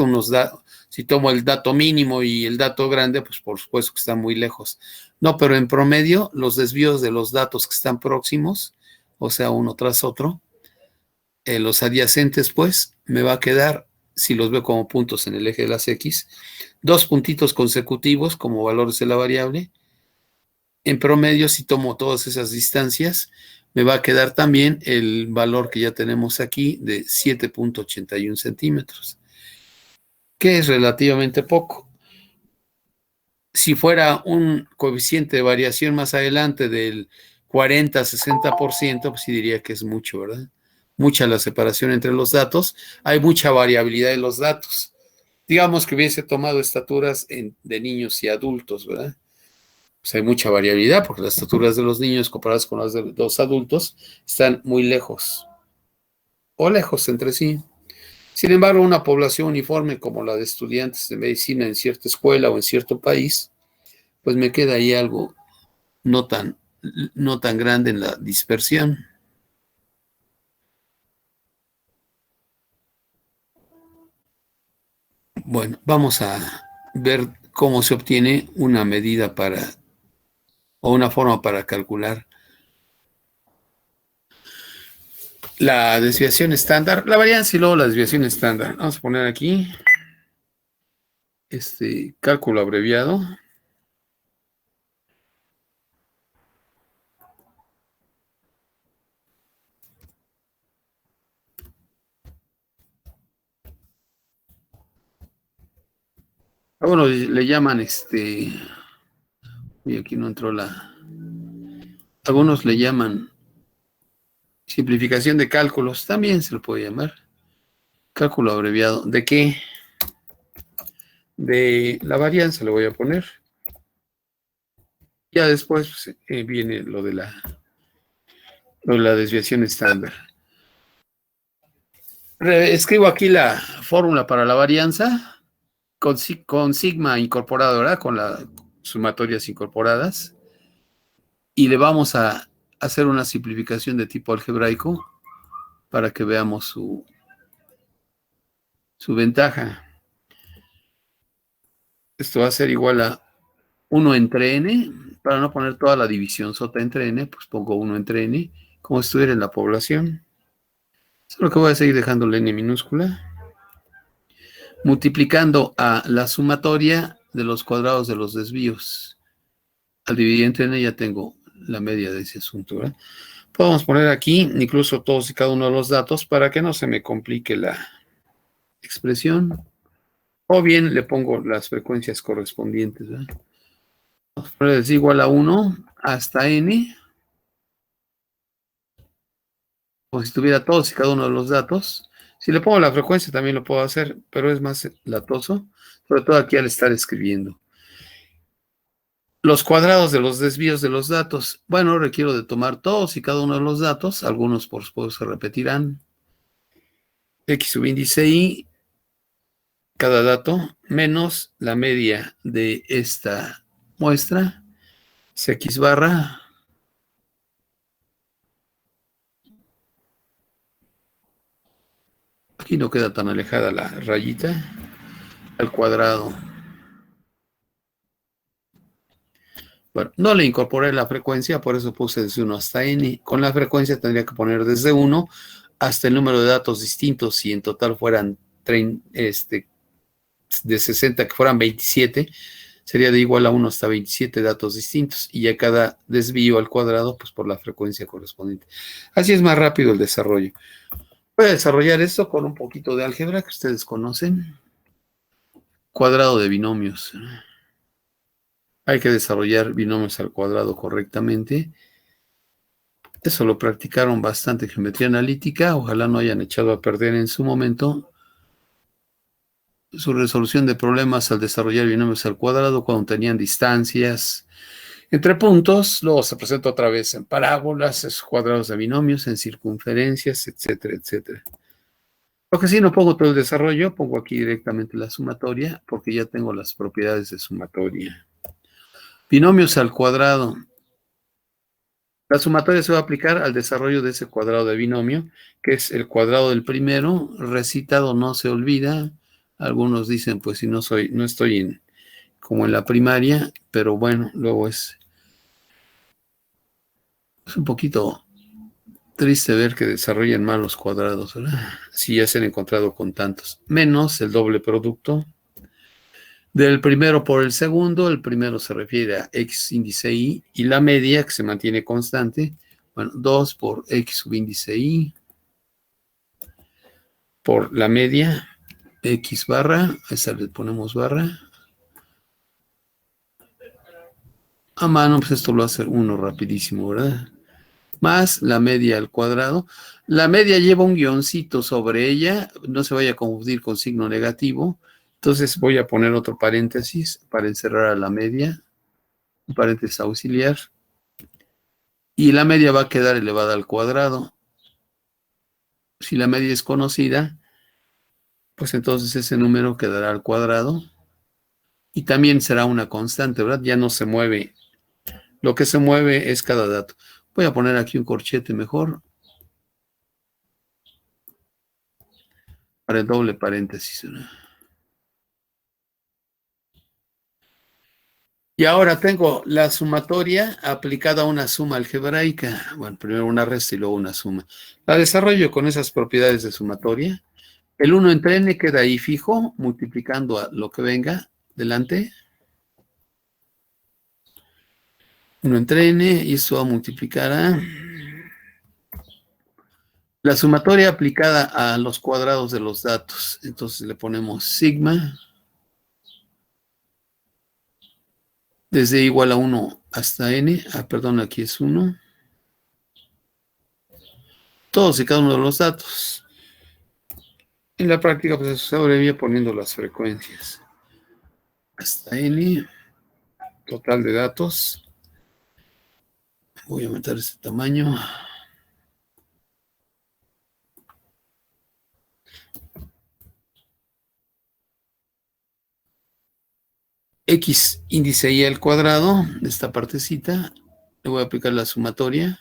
Si tomo el dato mínimo y el dato grande, pues por supuesto que están muy lejos. No, pero en promedio, los desvíos de los datos que están próximos, o sea, uno tras otro, los adyacentes, pues, me va a quedar, si los veo como puntos en el eje de las X, 2 puntitos consecutivos como valores de la variable. En promedio, si tomo todas esas distancias, me va a quedar también el valor que ya tenemos aquí de 7.81 centímetros, que es relativamente poco. Si fuera un coeficiente de variación más adelante del 40-60%, pues sí diría que es mucho, ¿verdad? Mucha la separación entre los datos, hay mucha variabilidad en los datos. Digamos que hubiese tomado estaturas de niños y adultos, ¿verdad? Pues hay mucha variabilidad porque las estaturas de los niños comparadas con las de los adultos están muy lejos o lejos entre sí. Sin embargo, una población uniforme como la de estudiantes de medicina en cierta escuela o en cierto país, pues me queda ahí algo no tan, no tan grande en la dispersión. Bueno, vamos a ver cómo se obtiene una medida o una forma para calcular la desviación estándar, la varianza y luego la desviación estándar. Vamos a poner aquí cálculo abreviado. Algunos le llaman y aquí no entró algunos le llaman simplificación de cálculos, también se lo puede llamar. Cálculo abreviado. ¿De qué? De la varianza le voy a poner. Ya después pues, viene lo de la desviación estándar. Escribo aquí la fórmula para la varianza. con sigma incorporado, ¿verdad? Con las sumatorias incorporadas. Y le vamos a hacer una simplificación de tipo algebraico para que veamos su ventaja. Esto va a ser igual a 1 entre n. Para no poner toda la división sota entre n, pues pongo 1 entre n, como si estuviera en la población. Solo que voy a seguir dejando la n minúscula. Multiplicando a la sumatoria de los cuadrados de los desvíos. Al dividir entre n ya tengo la media de ese asunto, ¿verdad? Podemos poner aquí incluso todos y cada uno de los datos para que no se me complique la expresión. O bien le pongo las frecuencias correspondientes, ¿verdad? Vamos a poner es igual a 1 hasta n, como si tuviera todos y cada uno de los datos. Si le pongo la frecuencia también lo puedo hacer, pero es más latoso, sobre todo aquí al estar escribiendo. Los cuadrados de los desvíos de los datos. Bueno, requiero de tomar todos y cada uno de los datos. Algunos, por supuesto, se repetirán. X subíndice Y, cada dato, menos la media de esta muestra, X barra. Aquí no queda tan alejada la rayita. Al cuadrado. Bueno, no le incorporé la frecuencia, por eso puse desde 1 hasta n. Con la frecuencia tendría que poner desde 1 hasta el número de datos distintos. Si en total fueran de 60 que fueran 27, sería de igual a 1 hasta 27 datos distintos. Y ya cada desvío al cuadrado, pues por la frecuencia correspondiente. Así es más rápido el desarrollo. Voy a desarrollar esto con un poquito de álgebra que ustedes conocen. Cuadrado de binomios. Hay que desarrollar binomios al cuadrado correctamente. Eso lo practicaron bastante en geometría analítica. Ojalá no hayan echado a perder en su momento su resolución de problemas al desarrollar binomios al cuadrado cuando tenían distancias entre puntos. Luego se presenta otra vez en parábolas, en cuadrados de binomios, en circunferencias, etcétera, etcétera. Lo que sí no pongo todo el desarrollo, pongo aquí directamente la sumatoria porque ya tengo las propiedades de sumatoria. Binomios al cuadrado. La sumatoria se va a aplicar al desarrollo de ese cuadrado de binomio, que es el cuadrado del primero, recitado no se olvida. Algunos dicen, pues si no estoy como en la primaria, pero bueno, luego es un poquito triste ver que desarrollen mal los cuadrados, ¿verdad? Si ya se han encontrado con tantos. Menos el doble producto del primero por el segundo. El primero se refiere a X índice Y y la media que se mantiene constante. Bueno, 2 por X subíndice Y por la media X barra. A esa le ponemos barra. A mano, pues esto lo hace uno rapidísimo, ¿verdad? Más la media al cuadrado. La media lleva un guioncito sobre ella, no se vaya a confundir con signo negativo. Entonces voy a poner otro paréntesis para encerrar a la media, un paréntesis auxiliar. Y la media va a quedar elevada al cuadrado. Si la media es conocida, pues entonces ese número quedará al cuadrado. Y también será una constante, ¿verdad? Ya no se mueve. Lo que se mueve es cada dato. Voy a poner aquí un corchete mejor para el doble paréntesis, ¿verdad? Y ahora tengo la sumatoria aplicada a una suma algebraica. Bueno, primero una resta y luego una suma. La desarrollo con esas propiedades de sumatoria. El 1 entre n queda ahí fijo, multiplicando a lo que venga delante. 1 entre n y esto va a multiplicar a la sumatoria aplicada a los cuadrados de los datos. Entonces le ponemos sigma desde igual a 1 hasta n. Perdón, aquí es 1. Todos y cada uno de los datos. En la práctica, pues se abrevia poniendo las frecuencias. Hasta n, total de datos. Voy a aumentar este tamaño. X índice y al cuadrado, de esta partecita, le voy a aplicar la sumatoria.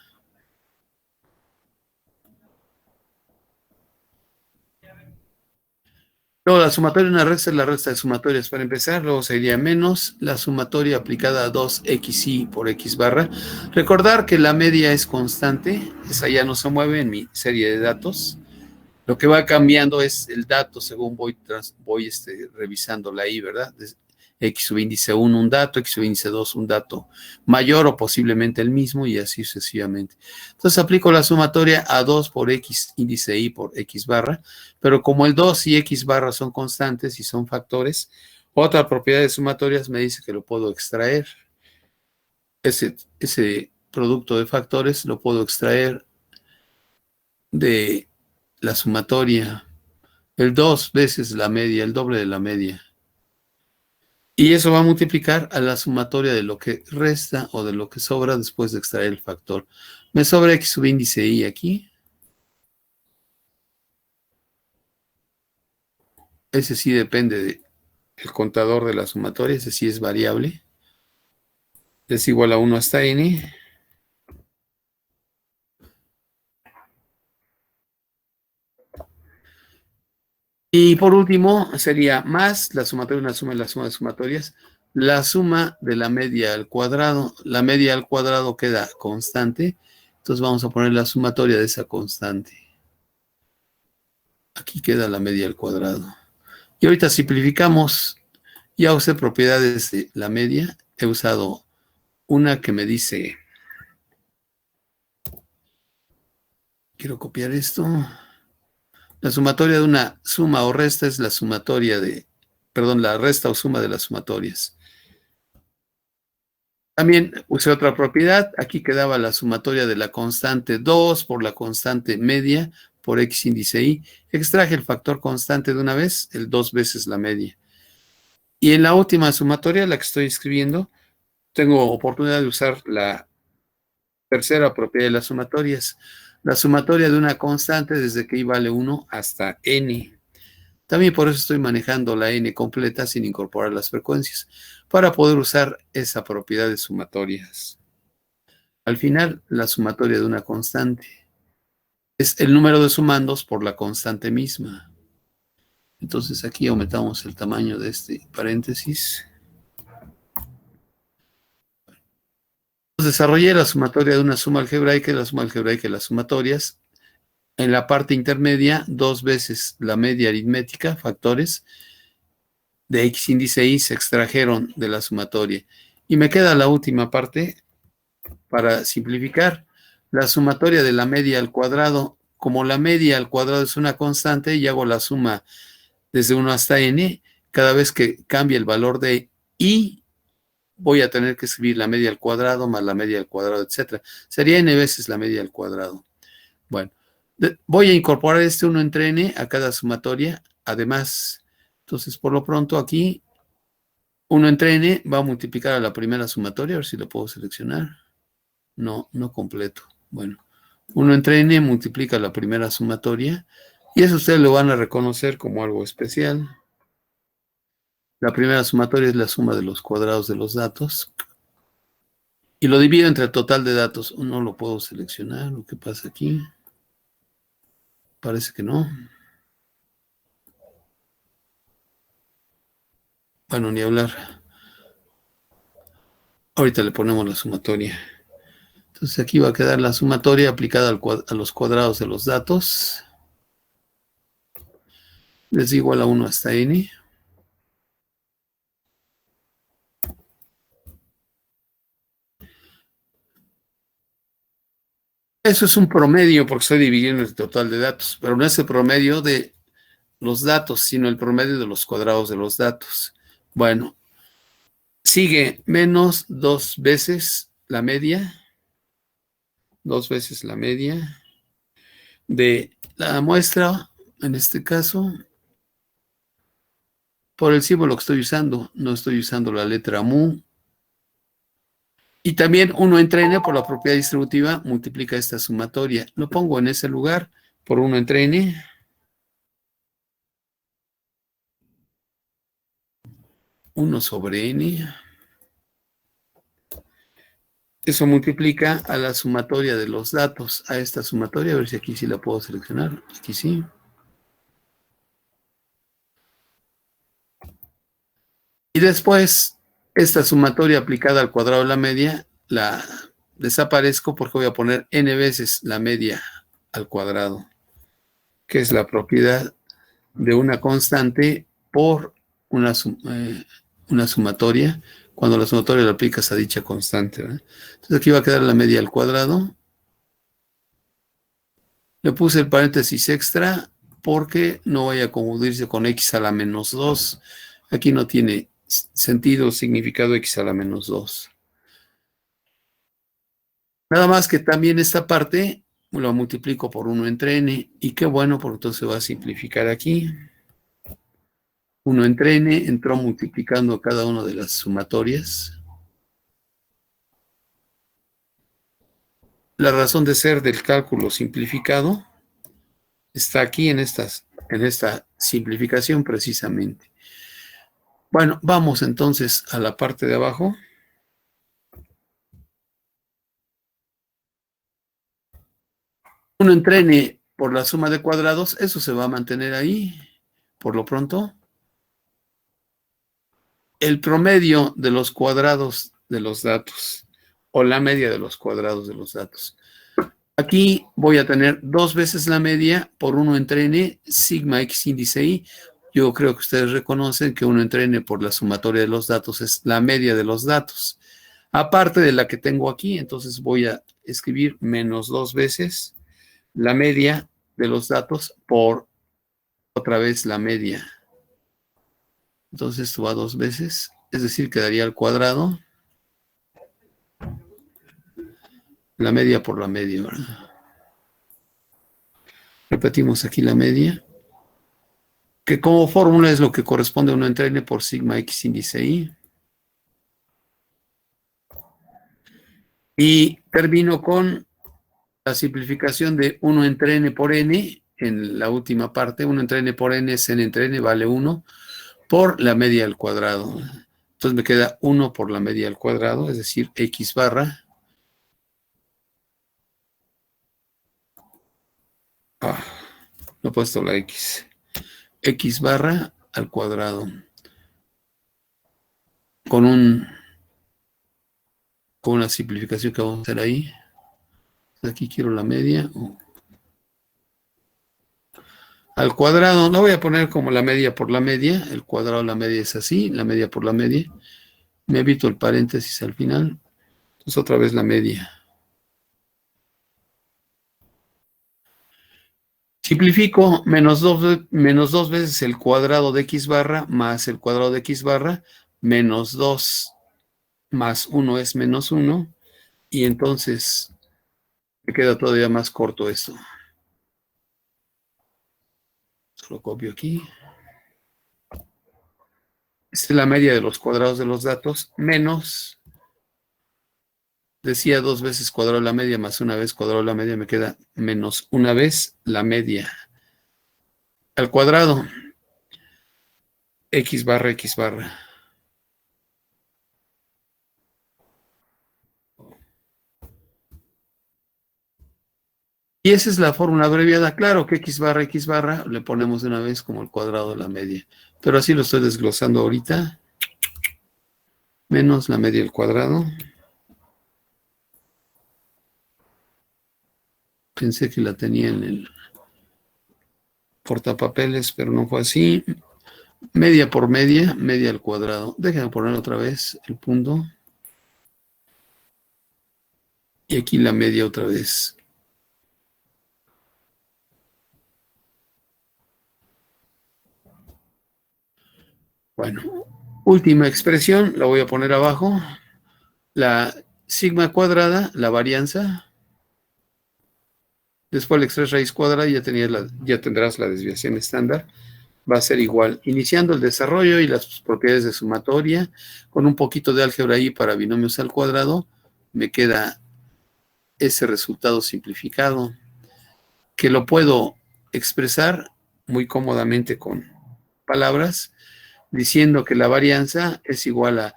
Luego la sumatoria de una resta es la resta de sumatorias para empezar, luego sería menos la sumatoria aplicada a 2xy por x barra. Recordar que la media es constante, esa ya no se mueve en mi serie de datos. Lo que va cambiando es el dato según voy revisando la i, ¿verdad? X subíndice 1 un dato, X subíndice 2 un dato mayor o posiblemente el mismo y así sucesivamente. Entonces aplico la sumatoria a 2 por X índice I por X barra, pero como el 2 y X barra son constantes y son factores, otra propiedad de sumatorias me dice que lo puedo extraer. Ese producto de factores lo puedo extraer de la sumatoria. El 2 veces la media, el doble de la media. Y eso va a multiplicar a la sumatoria de lo que resta o de lo que sobra después de extraer el factor. Me sobra X subíndice I aquí. Ese sí depende del contador de la sumatoria, ese sí es variable. Es igual a 1 hasta N. Y por último, sería más la sumatoria, una suma de la suma de sumatorias, la suma de la media al cuadrado. La media al cuadrado queda constante. Entonces vamos a poner la sumatoria de esa constante. Aquí queda la media al cuadrado. Y ahorita simplificamos. Ya usé propiedades de la media. He usado una que me dice, quiero copiar esto. La sumatoria de una suma o resta es la sumatoria de, perdón, la resta o suma de las sumatorias. También usé otra propiedad. Aquí quedaba la sumatoria de la constante 2 por la constante media por X índice Y. Extraje el factor constante de una vez, el 2 veces la media. Y en la última sumatoria, la que estoy escribiendo, tengo oportunidad de usar la tercera propiedad de las sumatorias. La sumatoria de una constante desde que I vale 1 hasta N. También por eso estoy manejando la N completa sin incorporar las frecuencias, para poder usar esa propiedad de sumatorias. Al final, la sumatoria de una constante es el número de sumandos por la constante misma. Entonces aquí aumentamos el tamaño de este paréntesis. Desarrollé la sumatoria de una suma algebraica y la suma algebraica de las sumatorias. En la parte intermedia, 2 veces la media aritmética, factores, de X índice Y se extrajeron de la sumatoria. Y me queda la última parte para simplificar. La sumatoria de la media al cuadrado. Como la media al cuadrado es una constante, y hago la suma desde 1 hasta N. Cada vez que cambie el valor de I, voy a tener que escribir la media al cuadrado más la media al cuadrado, etc. Sería N veces la media al cuadrado. Bueno, voy a incorporar este 1 entre N a cada sumatoria. Además, entonces por lo pronto aquí 1 entre N va a multiplicar a la primera sumatoria. A ver si lo puedo seleccionar. No, no completo. Bueno, 1 entre N multiplica la primera sumatoria. Y eso ustedes lo van a reconocer como algo especial. La primera sumatoria es la suma de los cuadrados de los datos. Y lo divido entre el total de datos. No lo puedo seleccionar. ¿Qué pasa aquí? Parece que no. Bueno, ni hablar. Ahorita le ponemos la sumatoria. Entonces aquí va a quedar la sumatoria aplicada a los cuadrados de los datos. Les digo a la 1 hasta N. Eso es un promedio porque estoy dividiendo el total de datos, pero no es el promedio de los datos, sino el promedio de los cuadrados de los datos. Bueno, sigue menos 2 veces la media, 2 veces la media de la muestra, en este caso, por el símbolo que estoy usando, no estoy usando la letra mu. Y también 1 entre N por la propiedad distributiva multiplica esta sumatoria. Lo pongo en ese lugar por 1 entre N. 1 sobre n. Eso multiplica a la sumatoria de los datos, a esta sumatoria, a ver si aquí sí la puedo seleccionar. Aquí sí. Y después, esta sumatoria aplicada al cuadrado de la media, la desaparezco porque voy a poner n veces la media al cuadrado, que es la propiedad de una constante por una sumatoria, cuando la sumatoria la aplicas a dicha constante, ¿verdad? Entonces aquí va a quedar la media al cuadrado. Le puse el paréntesis extra porque no vaya a confundirse con x a la menos 2. Aquí no tiene sentido o significado x a la menos 2. Nada más que también esta parte lo multiplico por 1 entre n. Y qué bueno, porque entonces va a simplificar aquí. 1 entre n entró multiplicando cada una de las sumatorias. La razón de ser del cálculo simplificado está aquí en esta simplificación precisamente. Bueno, vamos entonces a la parte de abajo. Uno entre n por la suma de cuadrados, eso se va a mantener ahí, por lo pronto. El promedio de los cuadrados de los datos, o la media de los cuadrados de los datos. Aquí voy a tener 2 veces la media por 1 entre n, sigma x índice y. Yo creo que ustedes reconocen que 1 entre n por la sumatoria de los datos es la media de los datos. Aparte de la que tengo aquí, entonces voy a escribir menos 2 veces la media de los datos por otra vez la media. Entonces esto va 2 veces, es decir, quedaría al cuadrado. La media por la media, ¿verdad? Repetimos aquí la media, que como fórmula es lo que corresponde a 1 entre n por sigma x índice y. Y termino con la simplificación de 1 entre n por n, en la última parte, 1 entre n por n es n entre n, vale 1, por la media al cuadrado. Entonces me queda 1 por la media al cuadrado, es decir, x barra. No he puesto la x. X barra al cuadrado. Con una simplificación que vamos a hacer ahí. Aquí quiero la media. Al cuadrado, no voy a poner como la media por la media. El cuadrado, la media es así, la media por la media. Me evito el paréntesis al final. Entonces otra vez la media. Simplifico menos 2 veces el cuadrado de x barra más el cuadrado de x barra menos 2 más 1 es menos 1. Y entonces me queda todavía más corto esto. Solo copio aquí. Esta es la media de los cuadrados de los datos, menos, decía 2 veces cuadrado de la media más 1 vez cuadrado de la media, me queda menos 1 vez la media. Al cuadrado, x barra, x barra. Y esa es la fórmula abreviada. Claro que x barra, le ponemos de una vez como el cuadrado de la media. Pero así lo estoy desglosando ahorita. Menos la media al cuadrado. Pensé que la tenía en el portapapeles, pero no fue así. Media por media, media al cuadrado. Déjenme poner otra vez el punto. Y aquí la media otra vez. Bueno, última expresión, la voy a poner abajo. La sigma cuadrada, la varianza. Después la expresa raíz cuadrada y ya tendrás la desviación estándar. Va a ser igual. Iniciando el desarrollo y las propiedades de sumatoria, con un poquito de álgebra ahí para binomios al cuadrado, me queda ese resultado simplificado, que lo puedo expresar muy cómodamente con palabras, diciendo que la varianza es igual a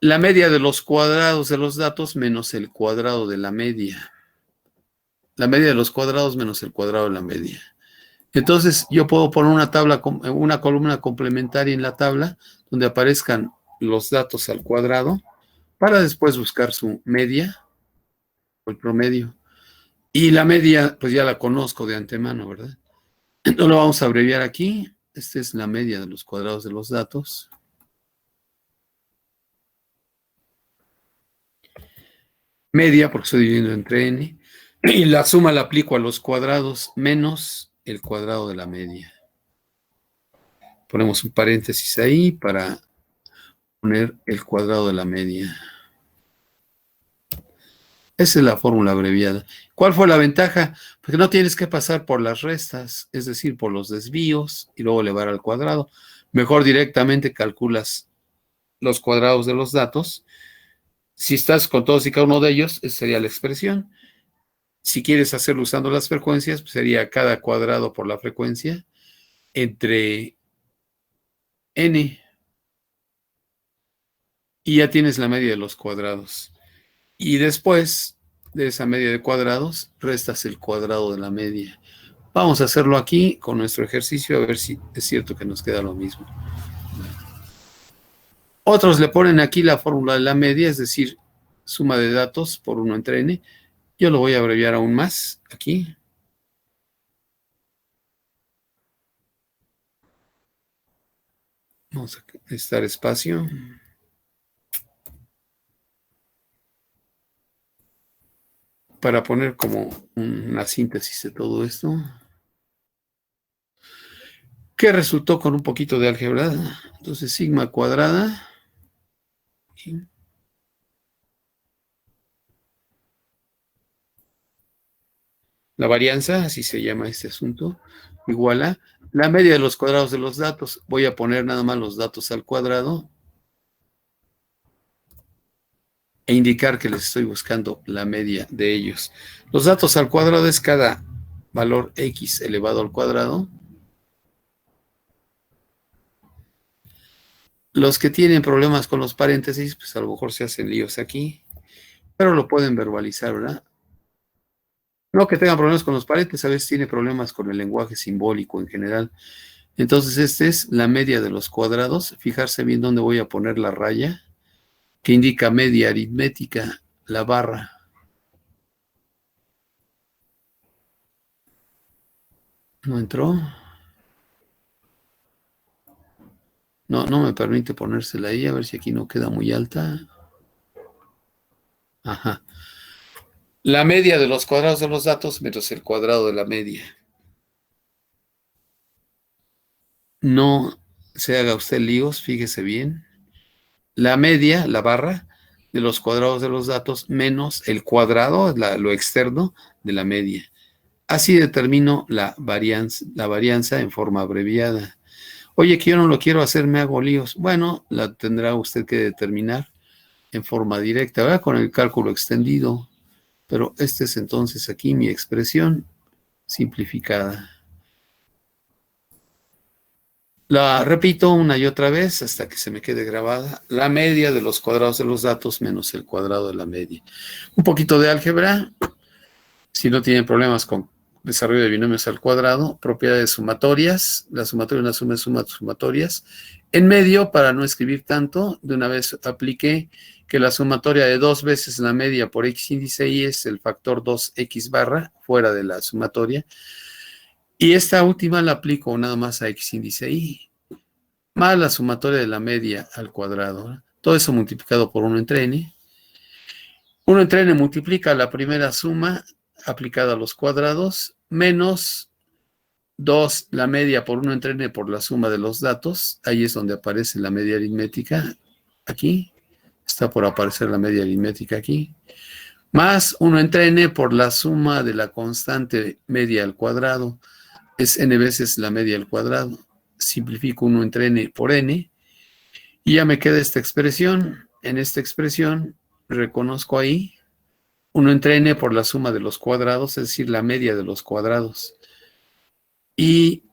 la media de los cuadrados de los datos menos el cuadrado de la media. La media de los cuadrados menos el cuadrado de la media. Entonces, yo puedo poner una columna complementaria en la tabla donde aparezcan los datos al cuadrado para después buscar su media o el promedio. Y la media, pues ya la conozco de antemano, ¿verdad? Entonces lo vamos a abreviar aquí. Esta es la media de los cuadrados de los datos. Media, porque estoy dividiendo entre n. Y la suma la aplico a los cuadrados menos el cuadrado de la media. Ponemos un paréntesis ahí para poner el cuadrado de la media. Esa es la fórmula abreviada. ¿Cuál fue la ventaja? Porque no tienes que pasar por las restas, es decir, por los desvíos y luego elevar al cuadrado. Mejor directamente calculas los cuadrados de los datos. Si estás con todos y cada uno de ellos, esa sería la expresión. Si quieres hacerlo usando las frecuencias, pues sería cada cuadrado por la frecuencia entre n. Y ya tienes la media de los cuadrados. Y después de esa media de cuadrados, restas el cuadrado de la media. Vamos a hacerlo aquí con nuestro ejercicio a ver si es cierto que nos queda lo mismo. Otros le ponen aquí la fórmula de la media, es decir, suma de datos por 1 entre n. Yo lo voy a abreviar aún más aquí. Vamos a necesitar espacio. Para poner como una síntesis de todo esto. Que resultó con un poquito de álgebra. Entonces, sigma cuadrada. La varianza, así se llama este asunto, igual a la media de los cuadrados de los datos. Voy a poner nada más los datos al cuadrado e indicar que les estoy buscando la media de ellos. Los datos al cuadrado es cada valor x elevado al cuadrado. Los que tienen problemas con los paréntesis, pues a lo mejor se hacen líos aquí, pero lo pueden verbalizar, ¿verdad? No que tengan problemas con los paréntesis, a veces tiene problemas con el lenguaje simbólico en general. Entonces, esta es la media de los cuadrados. Fijarse bien dónde voy a poner la raya que indica media aritmética, la barra. ¿No entró? No, no me permite ponérsela ahí, a ver si aquí no queda muy alta. Ajá. La media de los cuadrados de los datos menos el cuadrado de la media. No se haga usted líos, fíjese bien. La media, la barra, de los cuadrados de los datos menos el cuadrado, lo externo, de la media. Así determino la varianza en forma abreviada. Oye, que yo no lo quiero hacer, me hago líos. Bueno, la tendrá usted que determinar en forma directa, ¿verdad? Con el cálculo extendido. Pero esta es entonces aquí mi expresión simplificada. La repito una y otra vez hasta que se me quede grabada. La media de los cuadrados de los datos menos el cuadrado de la media. Un poquito de álgebra. Si no tienen problemas con desarrollo de binomios al cuadrado, propiedades sumatorias. La sumatoria es una suma de sumas sumatorias. En medio, para no escribir tanto, de una vez apliqué que la sumatoria de 2 veces la media por x índice y es el factor 2x barra, fuera de la sumatoria. Y esta última la aplico nada más a x índice y, más la sumatoria de la media al cuadrado, ¿no? Todo eso multiplicado por 1 entre n. 1 entre n multiplica la primera suma aplicada a los cuadrados, menos 2 la media por 1 entre n por la suma de los datos. Ahí es donde aparece la media aritmética. Aquí está por aparecer la media aritmética aquí. Más 1 entre n por la suma de la constante media al cuadrado. Es n veces la media al cuadrado. Simplifico 1 entre n por n. Y ya me queda esta expresión. En esta expresión reconozco ahí 1 entre n por la suma de los cuadrados, es decir, la media de los cuadrados. Y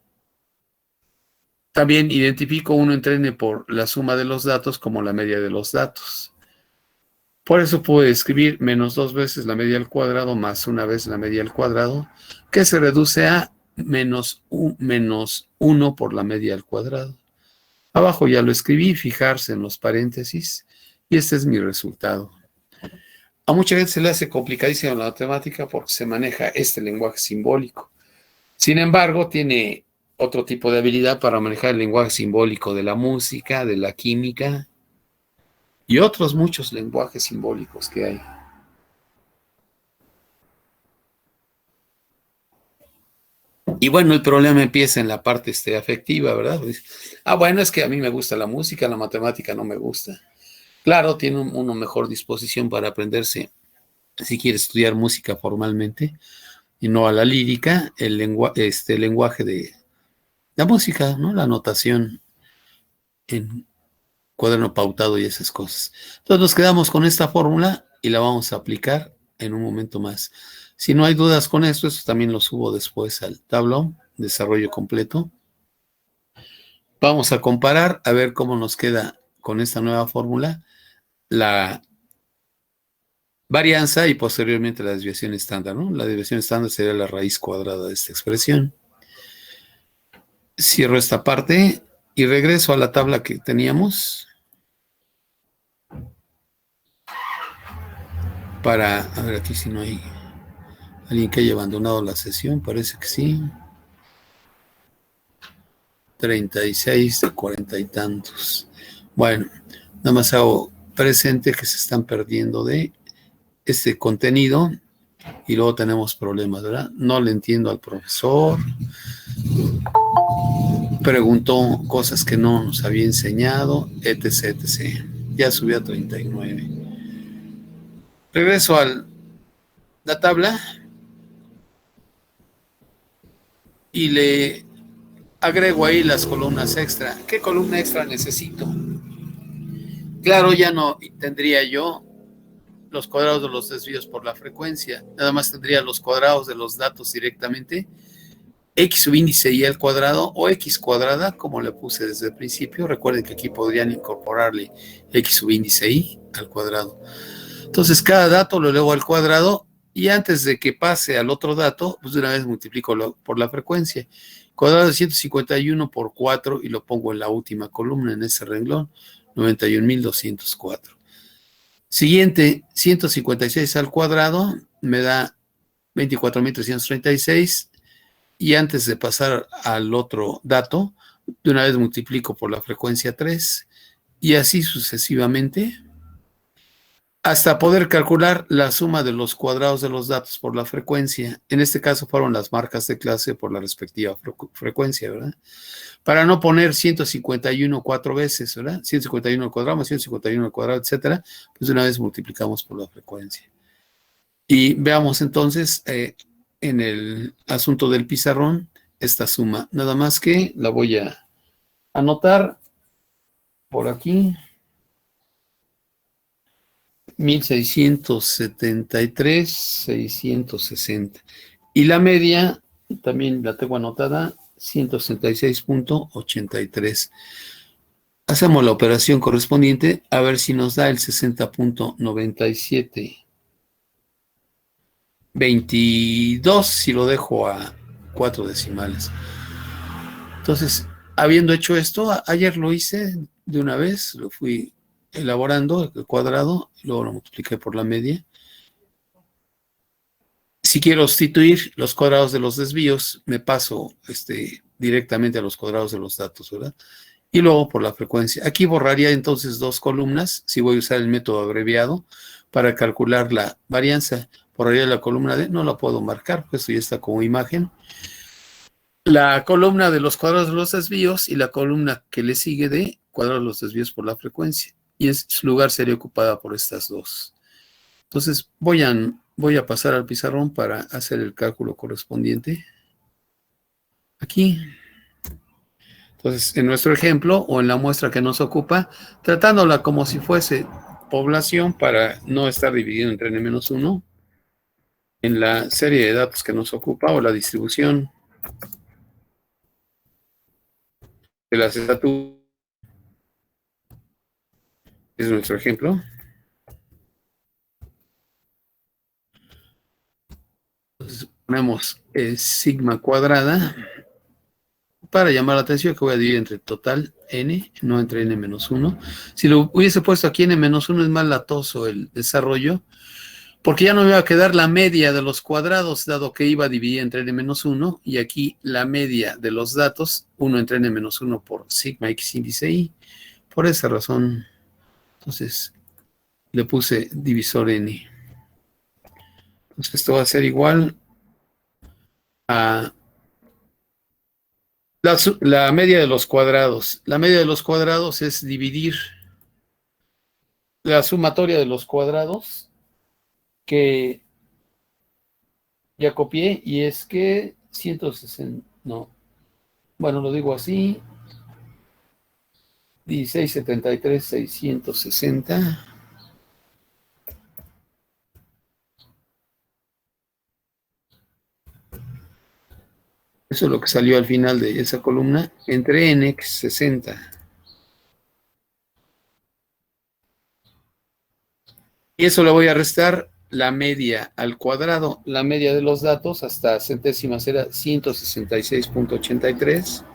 También identifico uno entre n por la suma de los datos como la media de los datos. Por eso puedo escribir menos 2 veces la media al cuadrado más una vez la media al cuadrado, que se reduce a menos 1 por la media al cuadrado. Abajo ya lo escribí, fijarse en los paréntesis, y este es mi resultado. A mucha gente se le hace complicadísima la matemática porque se maneja este lenguaje simbólico. Sin embargo, tiene otro tipo de habilidad para manejar el lenguaje simbólico de la música, de la química y otros muchos lenguajes simbólicos que hay. Y bueno, el problema empieza en la parte afectiva, ¿verdad? Bueno, es que a mí me gusta la música, la matemática no me gusta. Claro, tiene uno mejor disposición para aprenderse, si quiere estudiar música formalmente, y no a la lírica, el lenguaje de la música, ¿no? La notación en cuaderno pautado y esas cosas. Entonces nos quedamos con esta fórmula y la vamos a aplicar en un momento más. Si no hay dudas con esto, eso también lo subo después al tablón, desarrollo completo. Vamos a comparar a ver cómo nos queda con esta nueva fórmula la varianza y posteriormente la desviación estándar, ¿no? La desviación estándar sería la raíz cuadrada de esta expresión. Cierro esta parte y regreso a la tabla que teníamos para, a ver aquí si no hay alguien que haya abandonado la sesión, parece que sí. 36 de 40 y tantos. Bueno, nada más hago presente que se están perdiendo de este contenido y luego tenemos problemas, ¿verdad? No le entiendo al profesor, preguntó cosas que no nos había enseñado, etc, etc. Ya subió a 39. Regreso a la tabla y le agrego ahí las columnas extra. ¿Qué columna extra necesito? Claro, ya no tendría yo los cuadrados de los desvíos por la frecuencia, nada más tendría los cuadrados de los datos directamente, x subíndice y al cuadrado o x cuadrada, como le puse desde el principio. Recuerden que aquí podrían incorporarle x subíndice y al cuadrado. Entonces cada dato lo elevo al cuadrado y antes de que pase al otro dato, pues de una vez multiplico por la frecuencia. Cuadrado de 151 por 4 y lo pongo en la última columna en ese renglón, 91.204. Siguiente, 156 al cuadrado me da 24.336 y antes de pasar al otro dato, de una vez multiplico por la frecuencia 3 y así sucesivamente hasta poder calcular la suma de los cuadrados de los datos por la frecuencia. En este caso fueron las marcas de clase por la respectiva frecuencia, ¿verdad? Para no poner 151 cuatro veces, ¿verdad? 151 al cuadrado más 151 al cuadrado, etcétera, pues de una vez multiplicamos por la frecuencia. Y veamos entonces en el asunto del pizarrón esta suma. Nada más que la voy a anotar por aquí. 1673,660. Y la media también la tengo anotada, 166.83. Hacemos la operación correspondiente a ver si nos da el 60.97. 22 si lo dejo a 4 decimales. Entonces, habiendo hecho esto, ayer lo hice de una vez, lo fui elaborando el cuadrado, luego lo multipliqué por la media. Si quiero sustituir los cuadrados de los desvíos, me paso directamente a los cuadrados de los datos, ¿verdad? Y luego por la frecuencia. Aquí borraría entonces dos columnas, si voy a usar el método abreviado, para calcular la varianza. Borraría la columna D, no la puedo marcar, pues esto ya está como imagen. La columna de los cuadrados de los desvíos y la columna que le sigue de cuadrados de los desvíos por la frecuencia. Y en su lugar sería ocupada por estas dos. Entonces voy a pasar al pizarrón para hacer el cálculo correspondiente. Aquí. Entonces, en nuestro ejemplo o en la muestra que nos ocupa, tratándola como si fuese población para no estar dividido entre n-1, en la serie de datos que nos ocupa o la distribución de las estatuas, es nuestro ejemplo. Entonces ponemos sigma cuadrada para llamar la atención que voy a dividir entre total n, no entre n menos 1. Si lo hubiese puesto aquí n menos 1 es más latoso el desarrollo, porque ya no me iba a quedar la media de los cuadrados, dado que iba a dividir entre n menos 1, y aquí la media de los datos, 1 entre n menos 1 por sigma x índice y. Por esa razón, entonces, le puse divisor n. Entonces, esto va a ser igual a la media de los cuadrados. La media de los cuadrados es dividir la sumatoria de los cuadrados que ya copié, y es que 160, no, bueno, lo digo así, 1673, 660. Eso es lo que salió al final de esa columna, entre n, que es 60. Y eso le voy a restar la media al cuadrado. La media de los datos hasta centésimas era 166.83.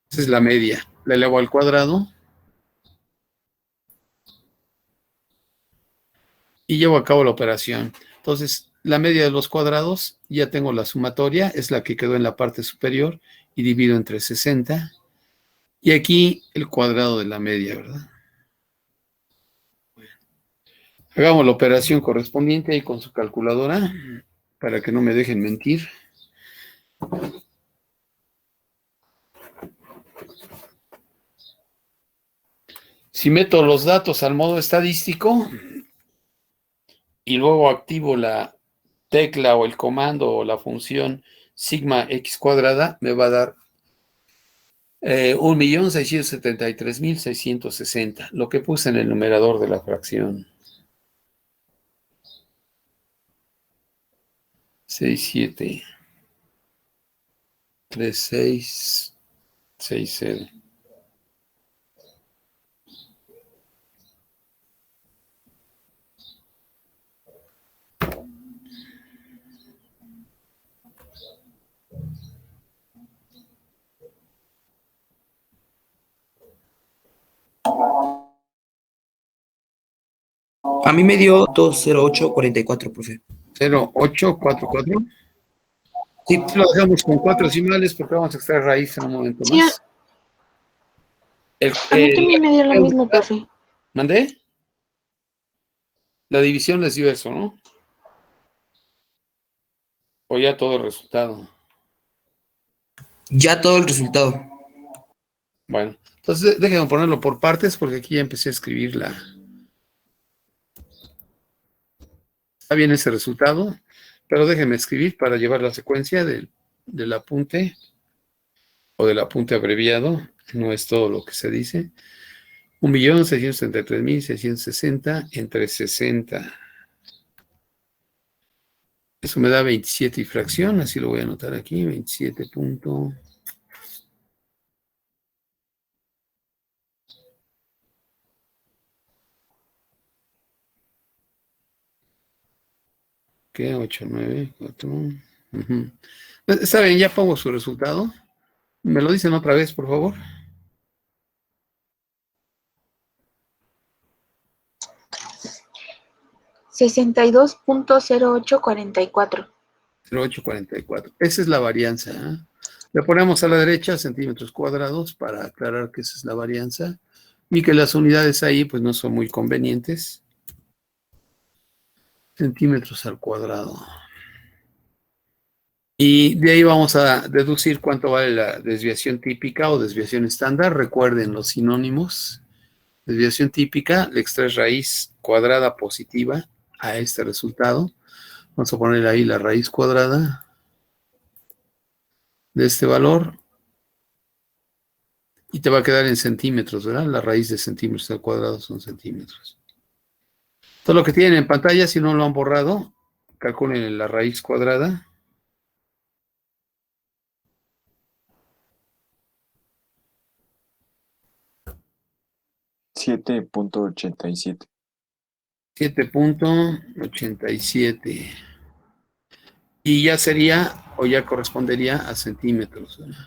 Esa es la media. La elevo al cuadrado y llevo a cabo la operación. Entonces, la media de los cuadrados, ya tengo la sumatoria, es la que quedó en la parte superior, y divido entre 60. Y aquí el cuadrado de la media, ¿verdad? Hagamos la operación correspondiente ahí con su calculadora, para que no me dejen mentir. Si meto los datos al modo estadístico y luego activo la tecla o el comando o la función sigma x cuadrada, me va a dar 1.673.660, lo que puse en el numerador de la fracción. 673660. A mí me dio 20844, profe. 0844. Sí. Lo dejamos con 4 decimales porque vamos a extraer raíz en un momento Sí, más. a mí también me dio lo mismo, profe. ¿Mandé? La división les dio eso, ¿no? O ya todo el resultado. Ya todo el resultado. Bueno, entonces déjenme ponerlo por partes porque aquí ya empecé a escribirla. Está bien ese resultado, pero déjenme escribir para llevar la secuencia del apunte o del apunte abreviado. No es todo lo que se dice. 1.633.660 entre 60. Eso me da 27 y fracción, así lo voy a anotar aquí, 27 punto. ¿Qué? 8, 9, 4. Está bien, ya pongo su resultado. ¿Me lo dicen otra vez, por favor? 62.0844. 0,844. Esa es la varianza, ¿eh? Le ponemos a la derecha centímetros cuadrados para aclarar que esa es la varianza y que las unidades ahí pues no son muy convenientes. Centímetros al cuadrado. Y de ahí vamos a deducir cuánto vale la desviación típica o desviación estándar. Recuerden los sinónimos. Desviación típica, le extraes raíz cuadrada positiva a este resultado. Vamos a poner ahí la raíz cuadrada de este valor y te va a quedar en centímetros, ¿verdad? La raíz de centímetros al cuadrado son centímetros. Todo lo que tienen en pantalla, si no lo han borrado, calculen la raíz cuadrada 7.87. 7.87. Y ya sería, o ya correspondería a centímetros, ¿verdad?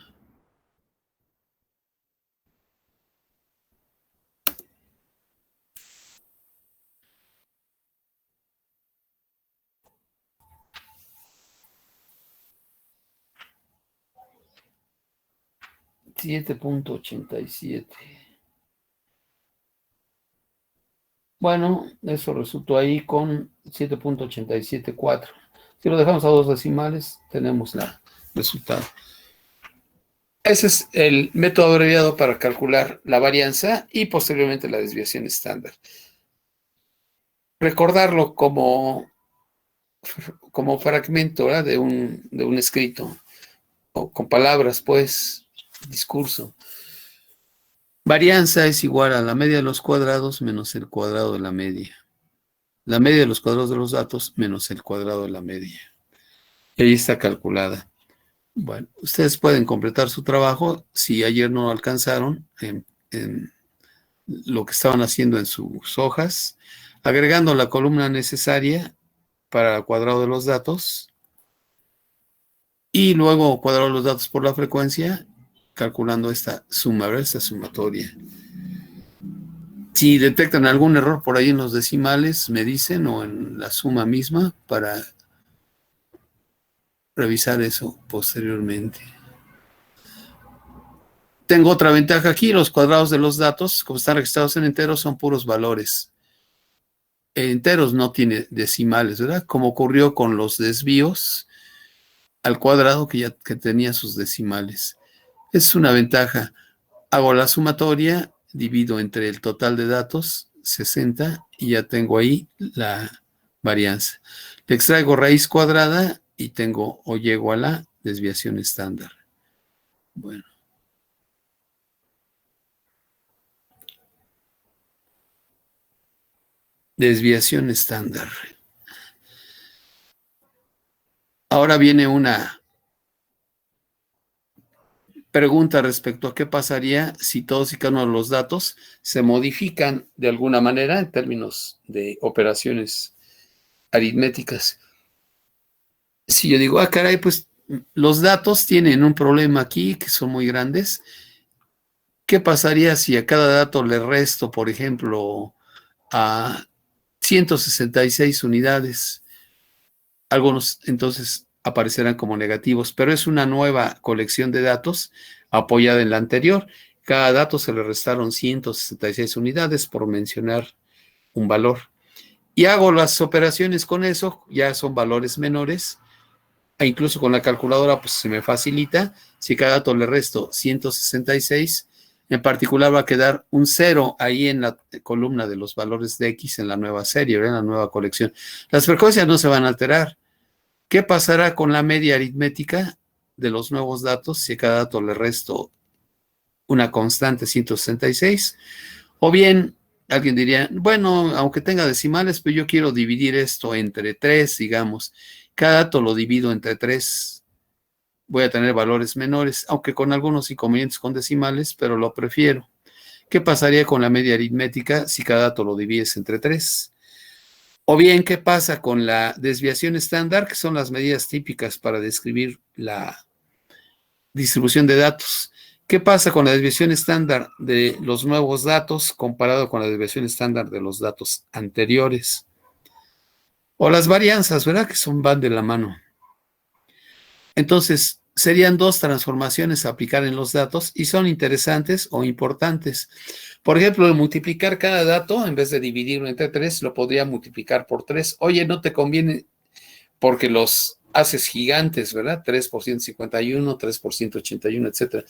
$7.87. Bueno, eso resultó ahí con 7.874. Si lo dejamos a dos decimales, tenemos el resultado. Ese es el método abreviado para calcular la varianza y posteriormente la desviación estándar. Recordarlo como fragmento, ¿verdad? de un escrito, o con palabras, pues, discurso. Varianza es igual a la media de los cuadrados menos el cuadrado de la media. La media de los cuadrados de los datos menos el cuadrado de la media. Y ahí está calculada. Bueno, ustedes pueden completar su trabajo si ayer no lo alcanzaron en lo que estaban haciendo en sus hojas, agregando la columna necesaria para el cuadrado de los datos y luego cuadrado los datos por la frecuencia, calculando esta suma, ¿verdad? Esta sumatoria. Si detectan algún error por ahí en los decimales, me dicen, o en la suma misma, para revisar eso posteriormente. Tengo otra ventaja aquí, los cuadrados de los datos, como están registrados en enteros, son puros valores. En enteros no tiene decimales, ¿verdad? Como ocurrió con los desvíos al cuadrado que tenía sus decimales. Es una ventaja. Hago la sumatoria, divido entre el total de datos, 60, y ya tengo ahí la varianza. Le extraigo raíz cuadrada y tengo o llego a la desviación estándar. Bueno. Desviación estándar. Ahora viene una pregunta respecto a qué pasaría si todos y cada uno de los datos se modifican de alguna manera en términos de operaciones aritméticas. Si yo digo, caray, pues los datos tienen un problema aquí que son muy grandes. ¿Qué pasaría si a cada dato le resto, por ejemplo, a 166 unidades? Algunos entonces aparecerán como negativos, pero es una nueva colección de datos apoyada en la anterior. Cada dato se le restaron 166 unidades por mencionar un valor. Y hago las operaciones con eso, ya son valores menores, e incluso con la calculadora pues se me facilita. Si cada dato le resto 166, en particular va a quedar un 0 ahí en la columna de los valores de X en la nueva serie, en la nueva colección. Las frecuencias no se van a alterar. ¿Qué pasará con la media aritmética de los nuevos datos si a cada dato le resto una constante 166? O bien, alguien diría, bueno, aunque tenga decimales, pero yo quiero dividir esto entre 3, digamos. Cada dato lo divido entre 3. Voy a tener valores menores, aunque con algunos inconvenientes con decimales, pero lo prefiero. ¿Qué pasaría con la media aritmética si cada dato lo divides entre 3? O bien, ¿qué pasa con la desviación estándar, que son las medidas típicas para describir la distribución de datos? ¿Qué pasa con la desviación estándar de los nuevos datos comparado con la desviación estándar de los datos anteriores? O las varianzas, ¿verdad? Que van de la mano. Entonces, serían dos transformaciones a aplicar en los datos y son interesantes o importantes. Por ejemplo, multiplicar cada dato, en vez de dividirlo entre 3, lo podría multiplicar por 3. Oye, no te conviene porque los haces gigantes, ¿verdad? 3 por 151, 3 por 181, etcétera.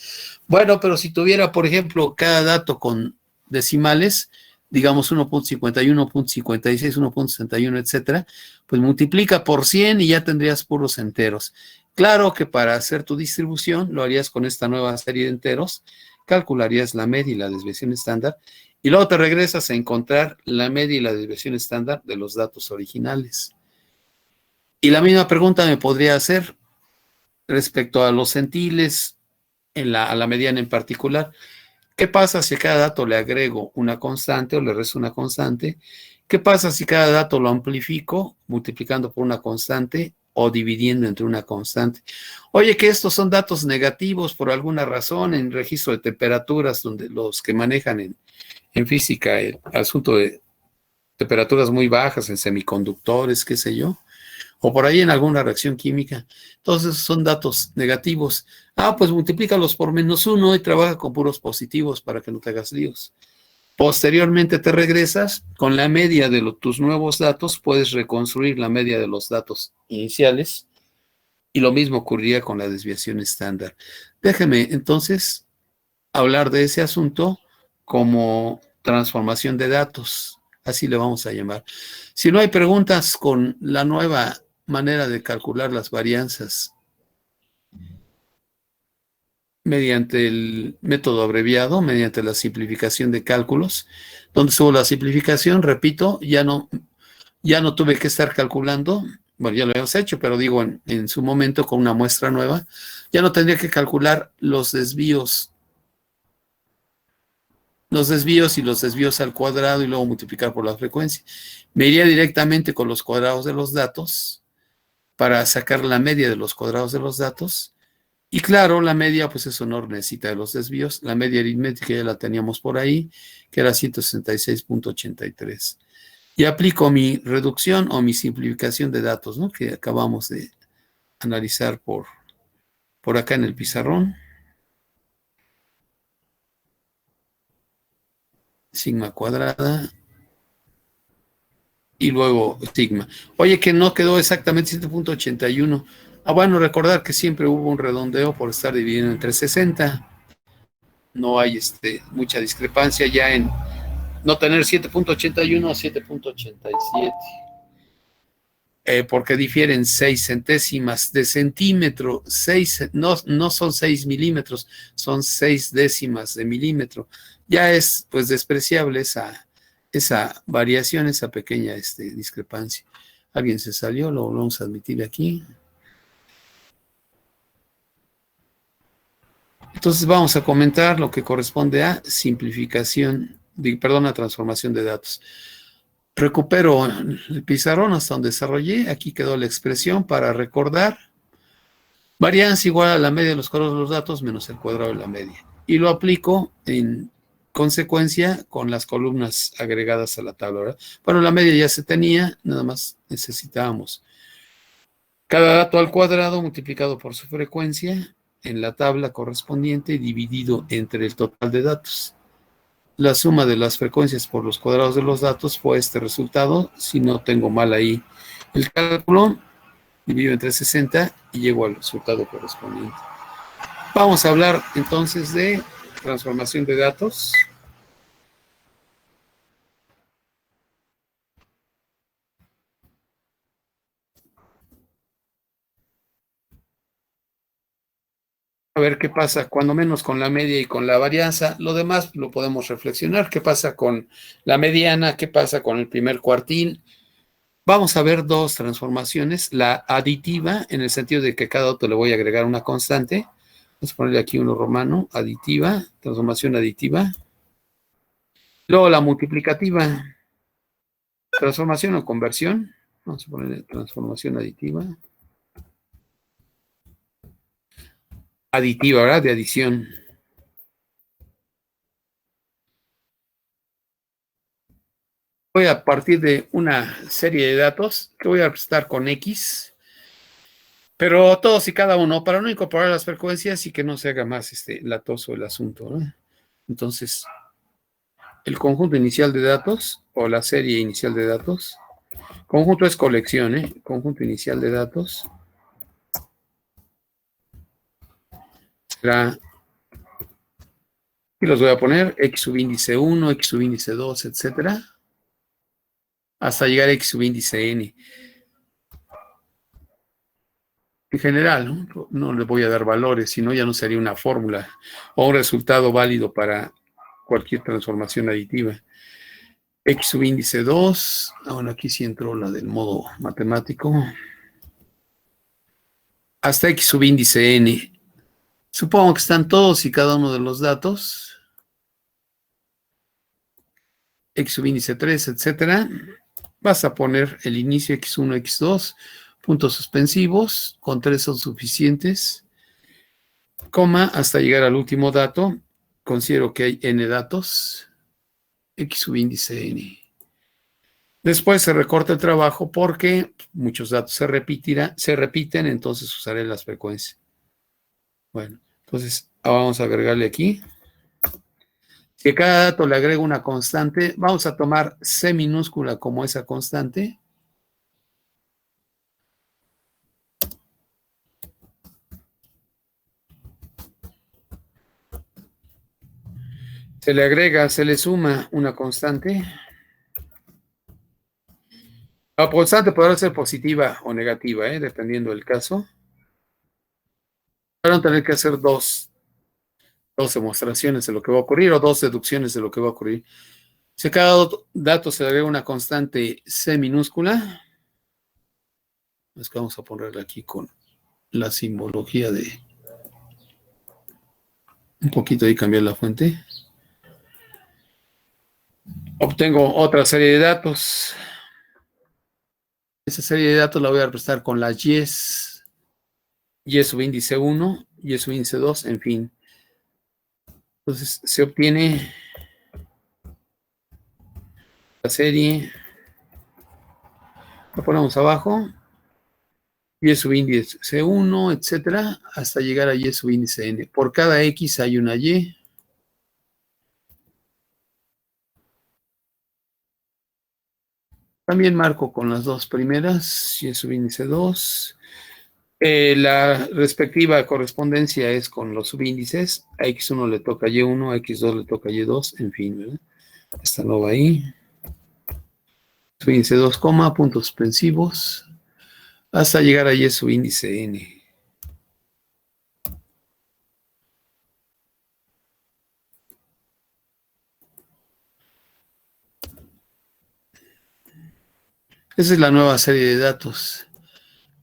Bueno, pero si tuviera, por ejemplo, cada dato con decimales, digamos 1.51, 1.56, 1.61, etcétera, pues multiplica por 100 y ya tendrías puros enteros. Claro que para hacer tu distribución lo harías con esta nueva serie de enteros, calcularías la media y la desviación estándar, y luego te regresas a encontrar la media y la desviación estándar de los datos originales. Y la misma pregunta me podría hacer respecto a los centiles, a la mediana en particular. ¿Qué pasa si a cada dato le agrego una constante o le resto una constante? ¿Qué pasa si cada dato lo amplifico multiplicando por una constante o dividiendo entre una constante? Oye, que estos son datos negativos por alguna razón en registro de temperaturas, donde los que manejan en física el asunto de temperaturas muy bajas en semiconductores, qué sé yo, o por ahí en alguna reacción química. Entonces son datos negativos. Ah, pues multiplícalos por -1 y trabaja con puros positivos para que no te hagas líos. Posteriormente te regresas con la media de tus nuevos datos, puedes reconstruir la media de los datos iniciales y lo mismo ocurría con la desviación estándar. Déjeme entonces hablar de ese asunto como transformación de datos, así le vamos a llamar. Si no hay preguntas con la nueva manera de calcular las varianzas mediante el método abreviado, mediante la simplificación de cálculos, donde subo la simplificación, repito, ya no tuve que estar calculando, bueno, ya lo hemos hecho, pero digo en su momento con una muestra nueva, ya no tendría que calcular los desvíos y los desvíos al cuadrado y luego multiplicar por la frecuencia. Me iría directamente con los cuadrados de los datos para sacar la media de los cuadrados de los datos. Y claro, la media, pues eso no necesita de los desvíos. La media aritmética ya la teníamos por ahí, que era 166.83. Y aplico mi reducción o mi simplificación de datos, ¿no? Que acabamos de analizar por acá en el pizarrón. Sigma cuadrada y luego sigma. Oye, que no quedó exactamente 7.81. Ah, bueno, recordar que siempre hubo un redondeo por estar dividido entre 60. No hay mucha discrepancia ya en no tener 7.81 a 7.87. Porque difieren 6 centésimas de centímetro, no son 6 milímetros, son 6 décimas de milímetro. Ya es pues despreciable esa variación, esa pequeña discrepancia. Alguien se salió, lo vamos a admitir aquí. Entonces vamos a comentar lo que corresponde a a transformación de datos. Recupero el pizarrón hasta donde desarrollé. Aquí quedó la expresión para recordar. Varianza igual a la media de los cuadrados de los datos menos el cuadrado de la media. Y lo aplico en consecuencia con las columnas agregadas a la tabla, ¿verdad? Bueno, la media ya se tenía, nada más necesitábamos cada dato al cuadrado multiplicado por su frecuencia en la tabla correspondiente y dividido entre el total de datos. La suma de las frecuencias por los cuadrados de los datos fue este resultado. Si no tengo mal ahí el cálculo, divido entre 60 y llego al resultado correspondiente. Vamos a hablar entonces de transformación de datos. A ver qué pasa, cuando menos con la media y con la varianza. Lo demás lo podemos reflexionar. ¿Qué pasa con la mediana? ¿Qué pasa con el primer cuartil? Vamos a ver dos transformaciones. La aditiva, en el sentido de que cada dato le voy a agregar una constante. Vamos a ponerle aquí uno romano, aditiva, transformación aditiva. Luego la multiplicativa, transformación o conversión. Vamos a ponerle transformación aditiva. Aditiva, ¿verdad? De adición. Voy a partir de una serie de datos que voy a representar con X, pero todos y cada uno, para no incorporar las frecuencias y que no se haga más latoso el asunto, ¿no? Entonces, el conjunto inicial de datos o la serie inicial de datos, conjunto es colección, ¿eh? Conjunto inicial de datos será, y los voy a poner, X subíndice 1, X subíndice 2, etcétera, hasta llegar a X subíndice N. En general, no le voy a dar valores, sino ya no sería una fórmula o un resultado válido para cualquier transformación aditiva. X subíndice 2, bueno, aquí sí entró la del modo matemático, hasta X subíndice N. Supongo que están todos y cada uno de los datos. X subíndice 3, etcétera. Vas a poner el inicio X1, X2, puntos suspensivos, con 3 son suficientes, coma, hasta llegar al último dato. Considero que hay n datos, X subíndice n. Después se recorta el trabajo porque muchos datos se repiten, entonces usaré las frecuencias. Bueno, entonces vamos a agregarle aquí. Si a cada dato le agrego una constante, vamos a tomar C minúscula como esa constante. Se le agrega, se le suma una constante. La constante podrá ser positiva o negativa, dependiendo del caso. Van a tener que hacer dos demostraciones de lo que va a ocurrir o dos deducciones de lo que va a ocurrir. Si a cada dato se le agrega una constante C minúscula, es que vamos a ponerla aquí con la simbología de un poquito ahí, cambiar la fuente. Obtengo otra serie de datos. Esa serie de datos la voy a representar con las Y's. Y subíndice 1, Y subíndice 2, en fin. Entonces se obtiene la serie. La ponemos abajo. Y subíndice 1, etcétera, hasta llegar a Y subíndice n. Por cada X hay una Y. También marco con las dos primeras, Y subíndice 2. La respectiva correspondencia es con los subíndices. A X1 le toca Y1, a X2 le toca Y2, en fin, ¿verdad? Esta no va ahí. Subíndice 2, puntos suspensivos, hasta llegar a Y subíndice n. Esa es la nueva serie de datos.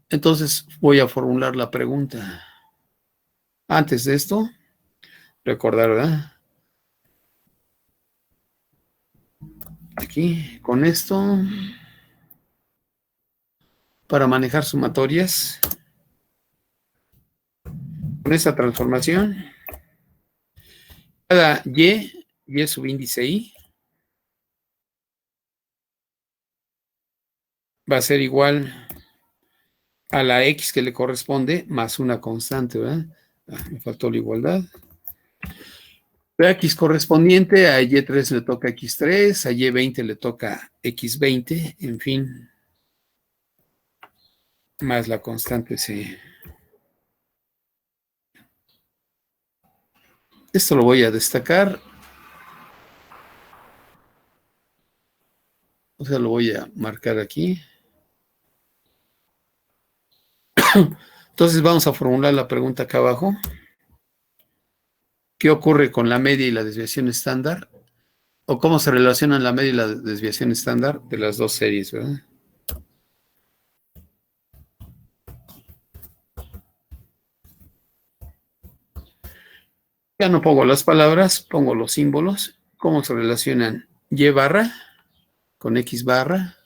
Entonces voy a formular la pregunta. Antes de esto, recordar, ¿verdad? Aquí, con esto, para manejar sumatorias, con esta transformación, cada Y subíndice I, va a ser igual a la X que le corresponde más una constante, ¿verdad? Me faltó la igualdad. La X correspondiente a Y3 le toca X3, a Y20 le toca X20, en fin, más la constante C. Esto lo voy a destacar. O sea, lo voy a marcar aquí. Entonces vamos a formular la pregunta acá abajo. ¿Qué ocurre con la media y la desviación estándar? ¿O cómo se relacionan la media y la desviación estándar de las dos series, verdad? Ya no pongo las palabras, pongo los símbolos. ¿Cómo se relacionan Y barra con X barra?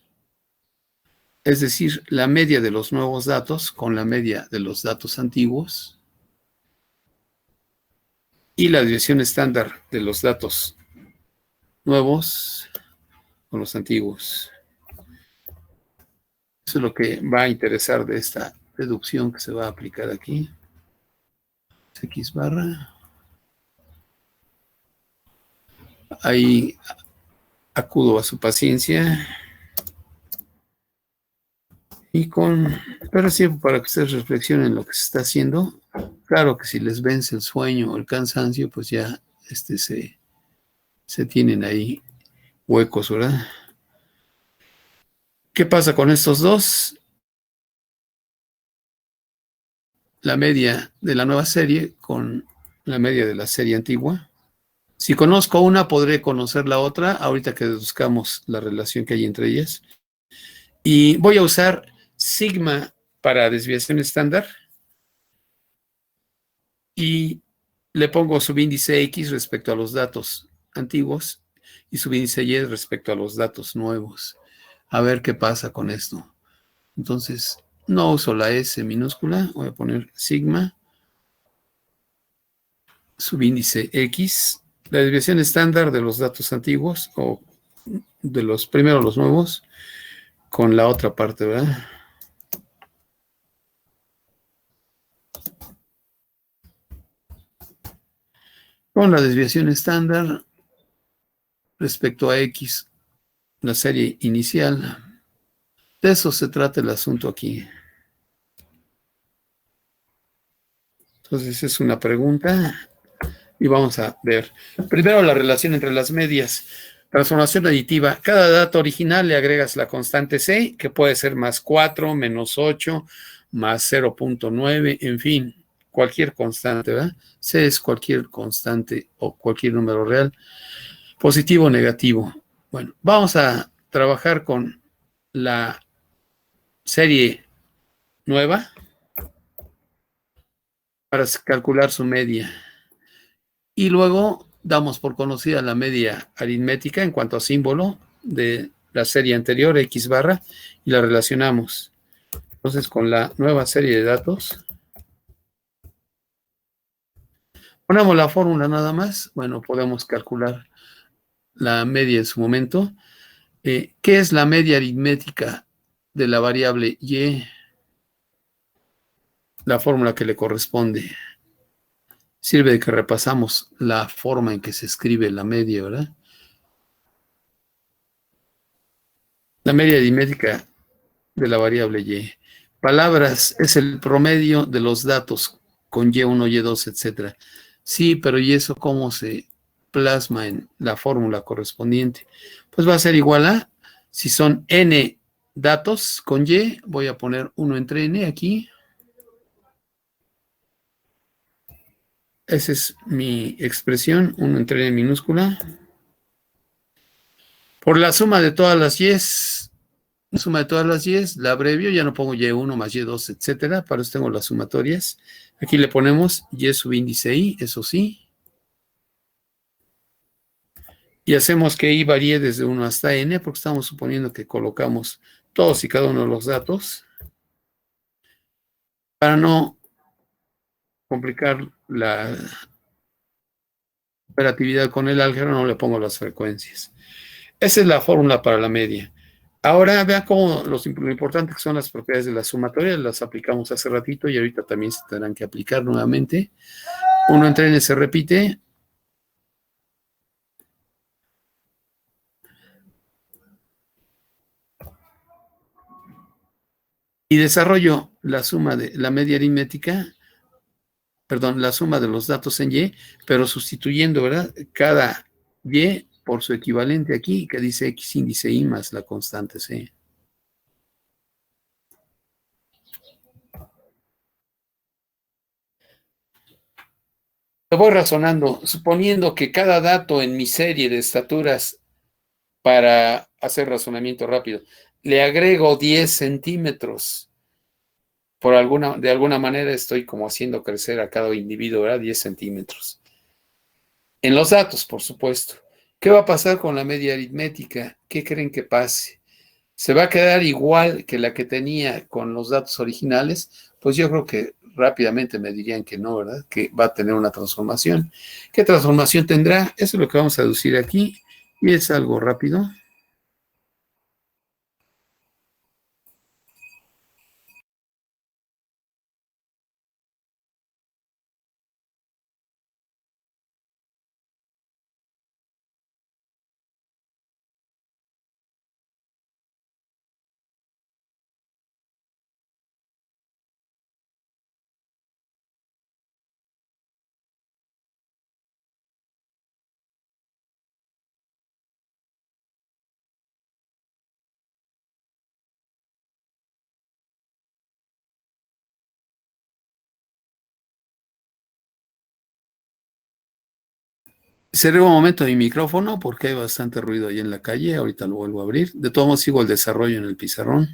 Es decir, la media de los nuevos datos con la media de los datos antiguos. Y la desviación estándar de los datos nuevos con los antiguos. Eso es lo que va a interesar de esta deducción que se va a aplicar aquí. X barra. Ahí acudo a su paciencia. Y pero sí, para que ustedes reflexionen lo que se está haciendo. Claro que si les vence el sueño o el cansancio, pues ya se tienen ahí huecos, ¿verdad? ¿Qué pasa con estos dos? La media de la nueva serie con la media de la serie antigua. Si conozco una, podré conocer la otra, ahorita que deduzcamos la relación que hay entre ellas. Y voy a usar sigma para desviación estándar. Y le pongo subíndice X respecto a los datos antiguos. y subíndice Y respecto a los datos nuevos. A ver qué pasa con esto. Entonces, no uso la S minúscula, voy a poner sigma, subíndice X, la desviación estándar de los datos antiguos, o de los primeros los nuevos, con la otra parte, ¿verdad? Con la desviación estándar respecto a X, la serie inicial. De eso se trata el asunto aquí. Entonces es una pregunta y vamos a ver. Primero la relación entre las medias. Transformación aditiva. Cada dato original le agregas la constante C, que puede ser más 4, menos 8, más 0.9, en fin, cualquier constante, ¿verdad? C es cualquier constante o cualquier número real, positivo o negativo. Bueno, vamos a trabajar con la serie nueva para calcular su media. Y luego damos por conocida la media aritmética en cuanto a símbolo de la serie anterior, X barra, y la relacionamos. Entonces, con la nueva serie de datos, ponemos la fórmula nada más. Bueno, podemos calcular la media en su momento. ¿Qué es la media aritmética de la variable Y? La fórmula que le corresponde. Sirve de que repasamos la forma en que se escribe la media, ¿verdad? La media aritmética de la variable Y. Palabras es el promedio de los datos con Y1, Y2, etcétera. Sí, pero ¿y eso cómo se plasma en la fórmula correspondiente? Pues va a ser igual a, si son n datos con Y, voy a poner 1 entre n aquí. Esa es mi expresión, 1 entre n minúscula. Por la suma de todas las Y's, suma de todas las Y's, la abrevio, ya no pongo Y1 más Y2, etcétera, para eso tengo las sumatorias. Aquí le ponemos Y subíndice I, eso sí. Y hacemos que I varíe desde 1 hasta N, porque estamos suponiendo que colocamos todos y cada uno de los datos. Para no complicar la operatividad con el álgebra, no le pongo las frecuencias. Esa es la fórmula para la media. Ahora vean cómo lo importante que son las propiedades de la sumatoria, las aplicamos hace ratito y ahorita también se tendrán que aplicar nuevamente. 1 entre n se repite. Y desarrollo la suma de la media aritmética, perdón, la suma de los datos en Y, pero sustituyendo, ¿verdad? Cada Y por su equivalente aquí, que dice X índice Y más la constante C. Lo voy razonando, suponiendo que cada dato en mi serie de estaturas, para hacer razonamiento rápido, le agrego 10 centímetros. De alguna manera estoy como haciendo crecer a cada individuo, ¿verdad? 10 centímetros. En los datos, por supuesto. ¿Qué va a pasar con la media aritmética? ¿Qué creen que pase? ¿Se va a quedar igual que la que tenía con los datos originales? Pues yo creo que rápidamente me dirían que no, ¿verdad? Que va a tener una transformación. ¿Qué transformación tendrá? Eso es lo que vamos a deducir aquí. Y es algo rápido. Cerré un momento mi micrófono porque hay bastante ruido ahí en la calle. Ahorita lo vuelvo a abrir. De todos modos, sigo el desarrollo en el pizarrón.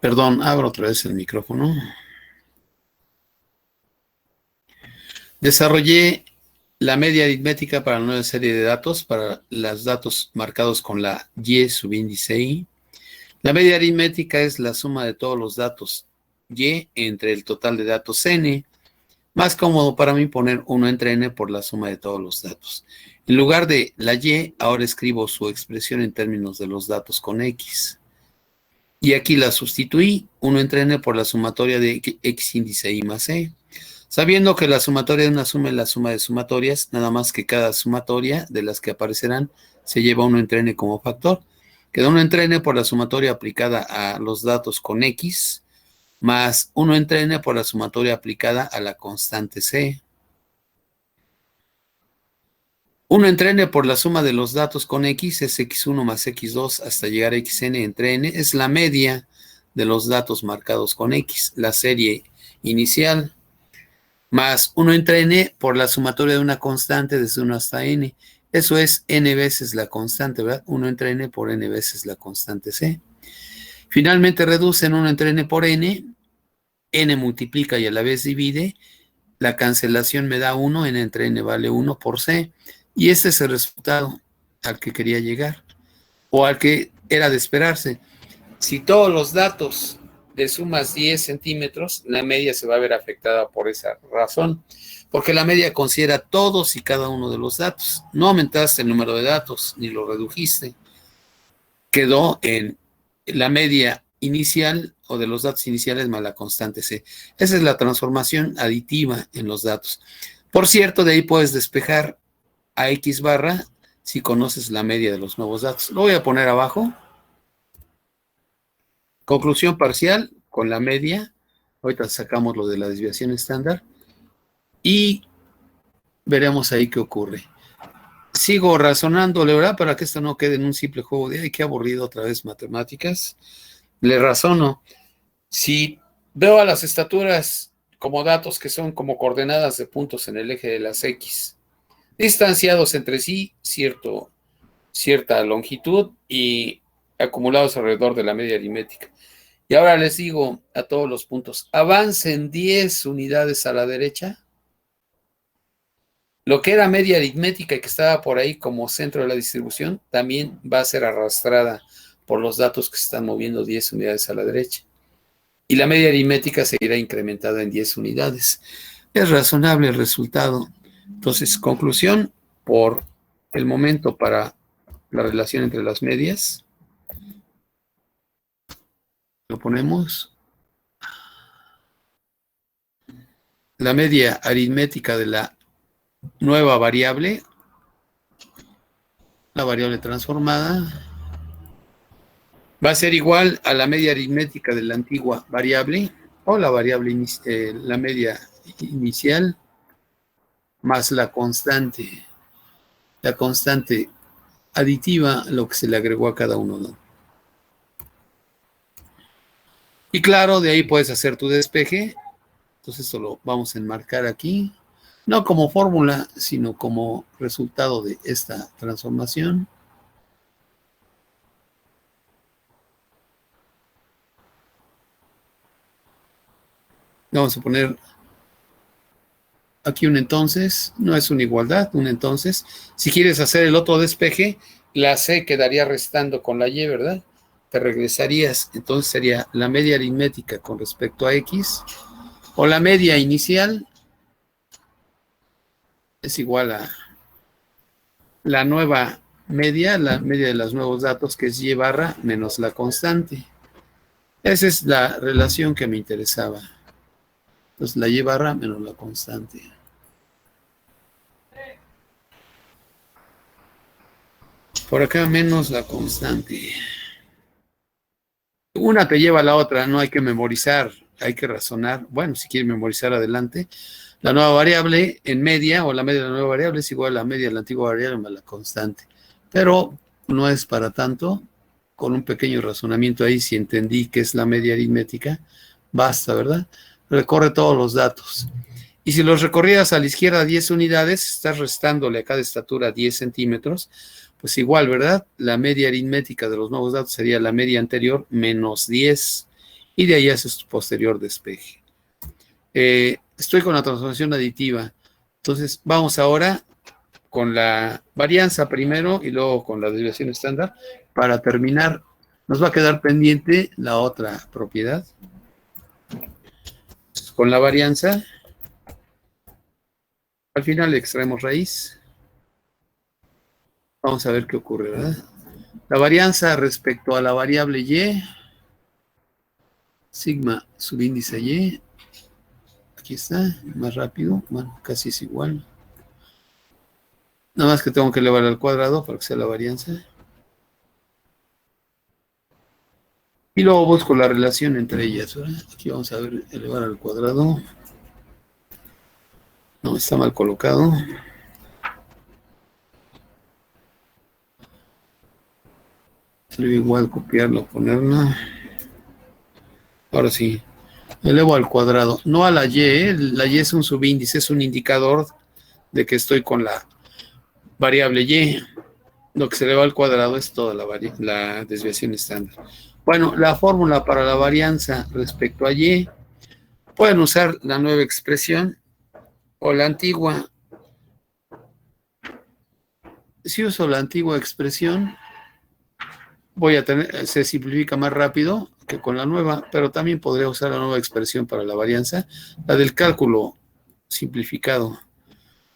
Perdón, abro otra vez el micrófono. Desarrollé la media aritmética para una nueva serie de datos, para los datos marcados con la Y subíndice I. La media aritmética es la suma de todos los datos Y entre el total de datos N. Más cómodo para mí poner 1 entre N por la suma de todos los datos. En lugar de la Y, ahora escribo su expresión en términos de los datos con X. Y aquí la sustituí, 1 entre N por la sumatoria de X índice I más E. Sabiendo que la sumatoria de una suma es la suma de sumatorias, nada más que cada sumatoria de las que aparecerán se lleva 1 entre N como factor. Queda 1 entre N por la sumatoria aplicada a los datos con X, más 1 entre N por la sumatoria aplicada a la constante C. 1 entre N por la suma de los datos con X es X1 más X2 hasta llegar a Xn entre N. Es la media de los datos marcados con X, la serie inicial, más 1 entre N por la sumatoria de una constante desde 1 hasta N. Eso es N veces la constante, ¿verdad? 1 entre N por N veces la constante C. Finalmente reducen 1 entre N por N. N multiplica y a la vez divide. La cancelación me da 1, N entre N vale 1 por C. Y este es el resultado al que quería llegar, o al que era de esperarse. Si todos los datos de sumas 10 centímetros, la media se va a ver afectada por esa razón, porque la media considera todos y cada uno de los datos. No aumentaste el número de datos, ni lo redujiste. Quedó en la media inicial o de los datos iniciales más la constante C. Esa es la transformación aditiva en los datos. Por cierto, de ahí puedes despejar a X barra si conoces la media de los nuevos datos. Lo voy a poner abajo. Conclusión parcial con la media. Ahorita sacamos lo de la desviación estándar y veremos ahí qué ocurre. Sigo razonándole, ¿verdad? Para que esto no quede en un simple juego de, ay, qué aburrido otra vez matemáticas. Le razono. Si veo a las estaturas como datos que son como coordenadas de puntos en el eje de las X, distanciados entre sí cierta longitud y acumulados alrededor de la media aritmética. Y ahora les digo a todos los puntos, avancen 10 unidades a la derecha. Lo que era media aritmética y que estaba por ahí como centro de la distribución, también va a ser arrastrada por los datos que se están moviendo 10 unidades a la derecha. Y la media aritmética seguirá incrementada en 10 unidades. Es razonable el resultado. Entonces, conclusión, por el momento para la relación entre las medias, lo ponemos. La media aritmética de la nueva variable, la variable transformada, va a ser igual a la media aritmética de la antigua variable, o la variable, la media inicial, más la constante aditiva, lo que se le agregó a cada uno, ¿no? Y claro, de ahí puedes hacer tu despeje. Entonces esto lo vamos a enmarcar aquí, no como fórmula, sino como resultado de esta transformación. Vamos a poner aquí un entonces, no es una igualdad, un entonces. Si quieres hacer el otro despeje, la C quedaría restando con la Y, ¿verdad? Te regresarías, entonces sería la media aritmética con respecto a X, o la media inicial es igual a la nueva media, la media de los nuevos datos, que es Y barra menos la constante. Esa es la relación que me interesaba. Entonces la Y barra menos la constante. Por acá menos la constante. Una te lleva a la otra, no hay que memorizar, hay que razonar. Bueno, si quieres memorizar, adelante. La nueva variable en media, o la media de la nueva variable, es igual a la media de la antigua variable más la constante. Pero no es para tanto. Con un pequeño razonamiento ahí, si entendí que es la media aritmética, basta, ¿verdad? Recorre todos los datos. Y si los recorrieras a la izquierda 10 unidades, estás restándole a cada estatura 10 centímetros, pues igual, ¿verdad? La media aritmética de los nuevos datos sería la media anterior menos 10. y de ahí haces tu posterior despeje. Estoy con la transformación aditiva. Entonces, vamos ahora con la varianza primero y luego con la desviación estándar. Para terminar, nos va a quedar pendiente la otra propiedad. Con la varianza, al final le extraemos raíz. Vamos a ver qué ocurre, ¿verdad? La varianza respecto a la variable y, sigma subíndice y, aquí está, más rápido, bueno, casi es igual. Nada más que tengo que elevar al cuadrado para que sea la varianza. Y luego busco la relación entre ellas, ¿verdad? Aquí vamos a ver, elevar al cuadrado. No, está mal colocado. Sería igual copiarlo, ponerla. Ahora sí, elevo al cuadrado. No a la y, ¿eh? La y es un subíndice, es un indicador de que estoy con la variable y. Lo que se eleva al cuadrado es toda la desviación estándar. Bueno, la fórmula para la varianza respecto a y, pueden usar la nueva expresión o la antigua. Si uso la antigua expresión, voy a tener, se simplifica más rápido que con la nueva, pero también podría usar la nueva expresión para la varianza, la del cálculo simplificado.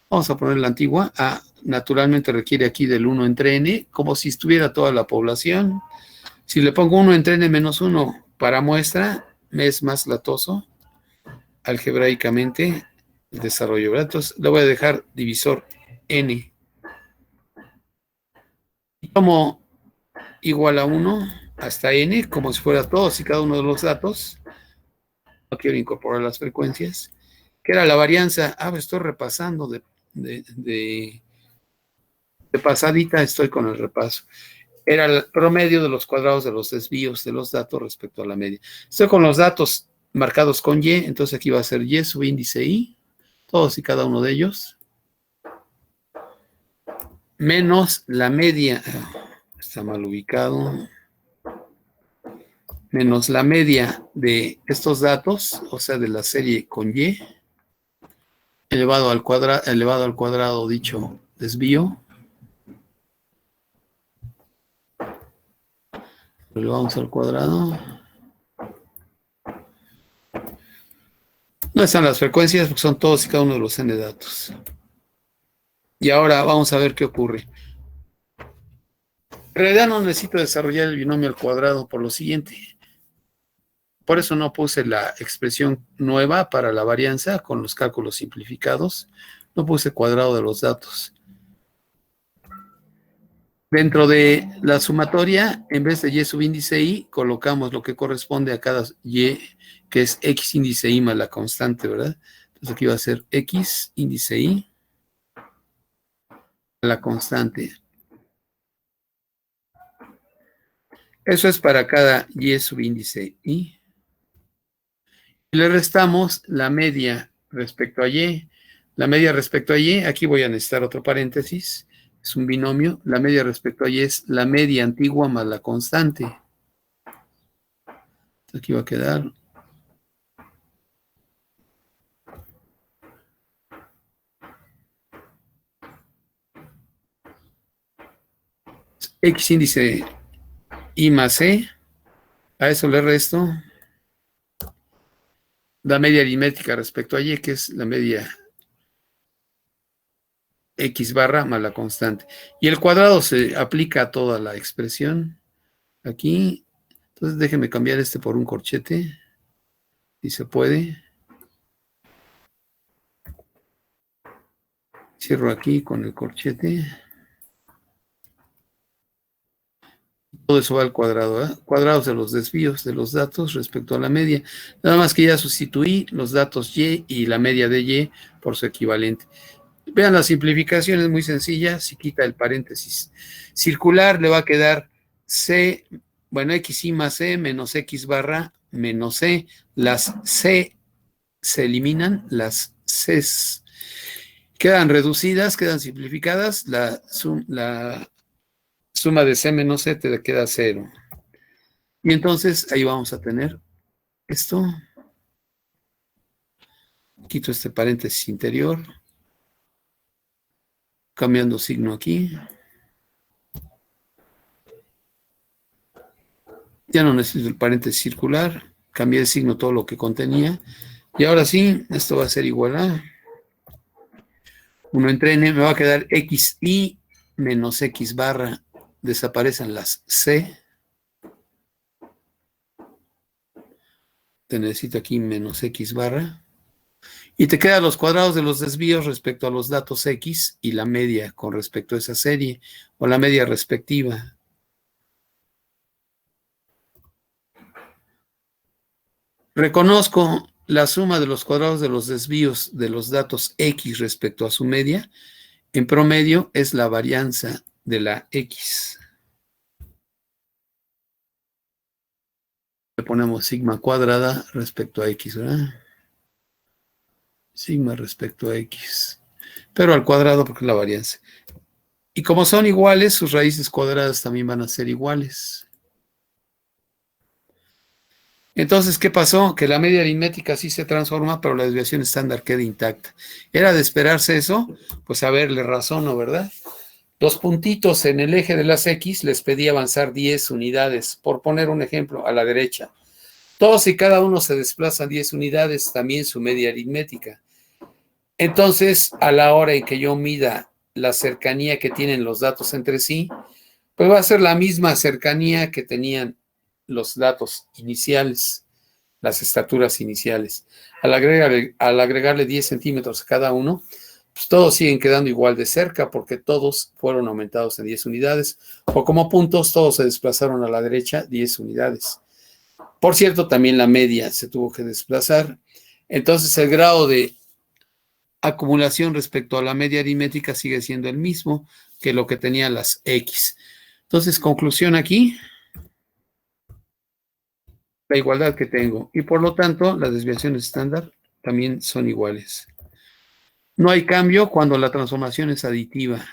Vamos a poner la antigua. A naturalmente requiere aquí del 1 entre n, como si estuviera toda la población. Si le pongo 1 entre n menos 1 para muestra, me es más latoso algebraicamente el desarrollo, ¿verdad? Entonces le voy a dejar divisor n. Y como igual a 1 hasta n, como si fuera todos y cada uno de los datos. No quiero incorporar las frecuencias. ¿Qué era la varianza? Estoy repasando de pasadita, estoy con el repaso. Era el promedio de los cuadrados de los desvíos de los datos respecto a la media. Estoy con los datos marcados con y, entonces aquí va a ser y subíndice i, todos y cada uno de ellos, menos la media, está mal ubicado, menos la media de estos datos, o sea, de la serie con y, elevado al cuadrado dicho desvío. Lo elevamos al cuadrado. No están las frecuencias porque son todos y cada uno de los n datos. Y ahora vamos a ver qué ocurre. En realidad no necesito desarrollar el binomio al cuadrado por lo siguiente. Por eso no puse la expresión nueva para la varianza con los cálculos simplificados. No puse cuadrado de los datos. Dentro de la sumatoria, en vez de y subíndice i, colocamos lo que corresponde a cada y, que es x índice i más la constante, ¿verdad? Entonces aquí va a ser x índice i, la constante. Eso es para cada y subíndice i. Y le restamos la media respecto a y. La media respecto a y, aquí voy a necesitar otro paréntesis. Es un binomio. La media respecto a y es la media antigua más la constante. Aquí va a quedar x índice i más e. A eso le resto la media aritmética respecto a y, que es la media x barra más la constante. Y el cuadrado se aplica a toda la expresión. Aquí, entonces déjeme cambiar este por un corchete, si se puede. Cierro aquí con el corchete. Todo eso va al cuadrado, ¿eh? Cuadrados de los desvíos de los datos respecto a la media. Nada más que ya sustituí los datos y la media de y por su equivalente. Vean, la simplificación es muy sencilla. Si quita el paréntesis circular, le va a quedar c, bueno, xi más c menos x barra menos c. Las c se eliminan, las cs quedan reducidas, quedan simplificadas. La suma de c menos c te queda 0. Y entonces ahí vamos a tener esto. Quito este paréntesis interior. Cambiando signo aquí. Ya no necesito el paréntesis circular. Cambié el signo todo lo que contenía. Y ahora sí, esto va a ser igual a 1 entre n. Me va a quedar xi menos x barra. Desaparecen las c. Te necesito aquí menos x barra. Y te quedan los cuadrados de los desvíos respecto a los datos x y la media con respecto a esa serie o la media respectiva. Reconozco la suma de los cuadrados de los desvíos de los datos x respecto a su media. En promedio es la varianza de la x. Le ponemos sigma cuadrada respecto a x, ¿verdad? Sigma respecto a x. Pero al cuadrado porque es la varianza. Y como son iguales, sus raíces cuadradas también van a ser iguales. Entonces, ¿qué pasó? Que la media aritmética sí se transforma, pero la desviación estándar queda intacta. ¿Era de esperarse eso? Pues a ver, le razono, ¿verdad? Los puntitos en el eje de las X les pedí avanzar 10 unidades, por poner un ejemplo, a la derecha. Todos y cada uno se desplazan 10 unidades, también su media aritmética. Entonces, a la hora en que yo mida la cercanía que tienen los datos entre sí, pues va a ser la misma cercanía que tenían los datos iniciales, las estaturas iniciales. Al agregarle 10 centímetros a cada uno, pues todos siguen quedando igual de cerca porque todos fueron aumentados en 10 unidades, o como puntos todos se desplazaron a la derecha 10 unidades. Por cierto, también la media se tuvo que desplazar. Entonces el grado de acumulación respecto a la media aritmética sigue siendo el mismo que lo que tenían las X. Entonces, conclusión aquí, la igualdad que tengo. Y por lo tanto, las desviaciones estándar también son iguales. No hay cambio cuando la transformación es aditiva.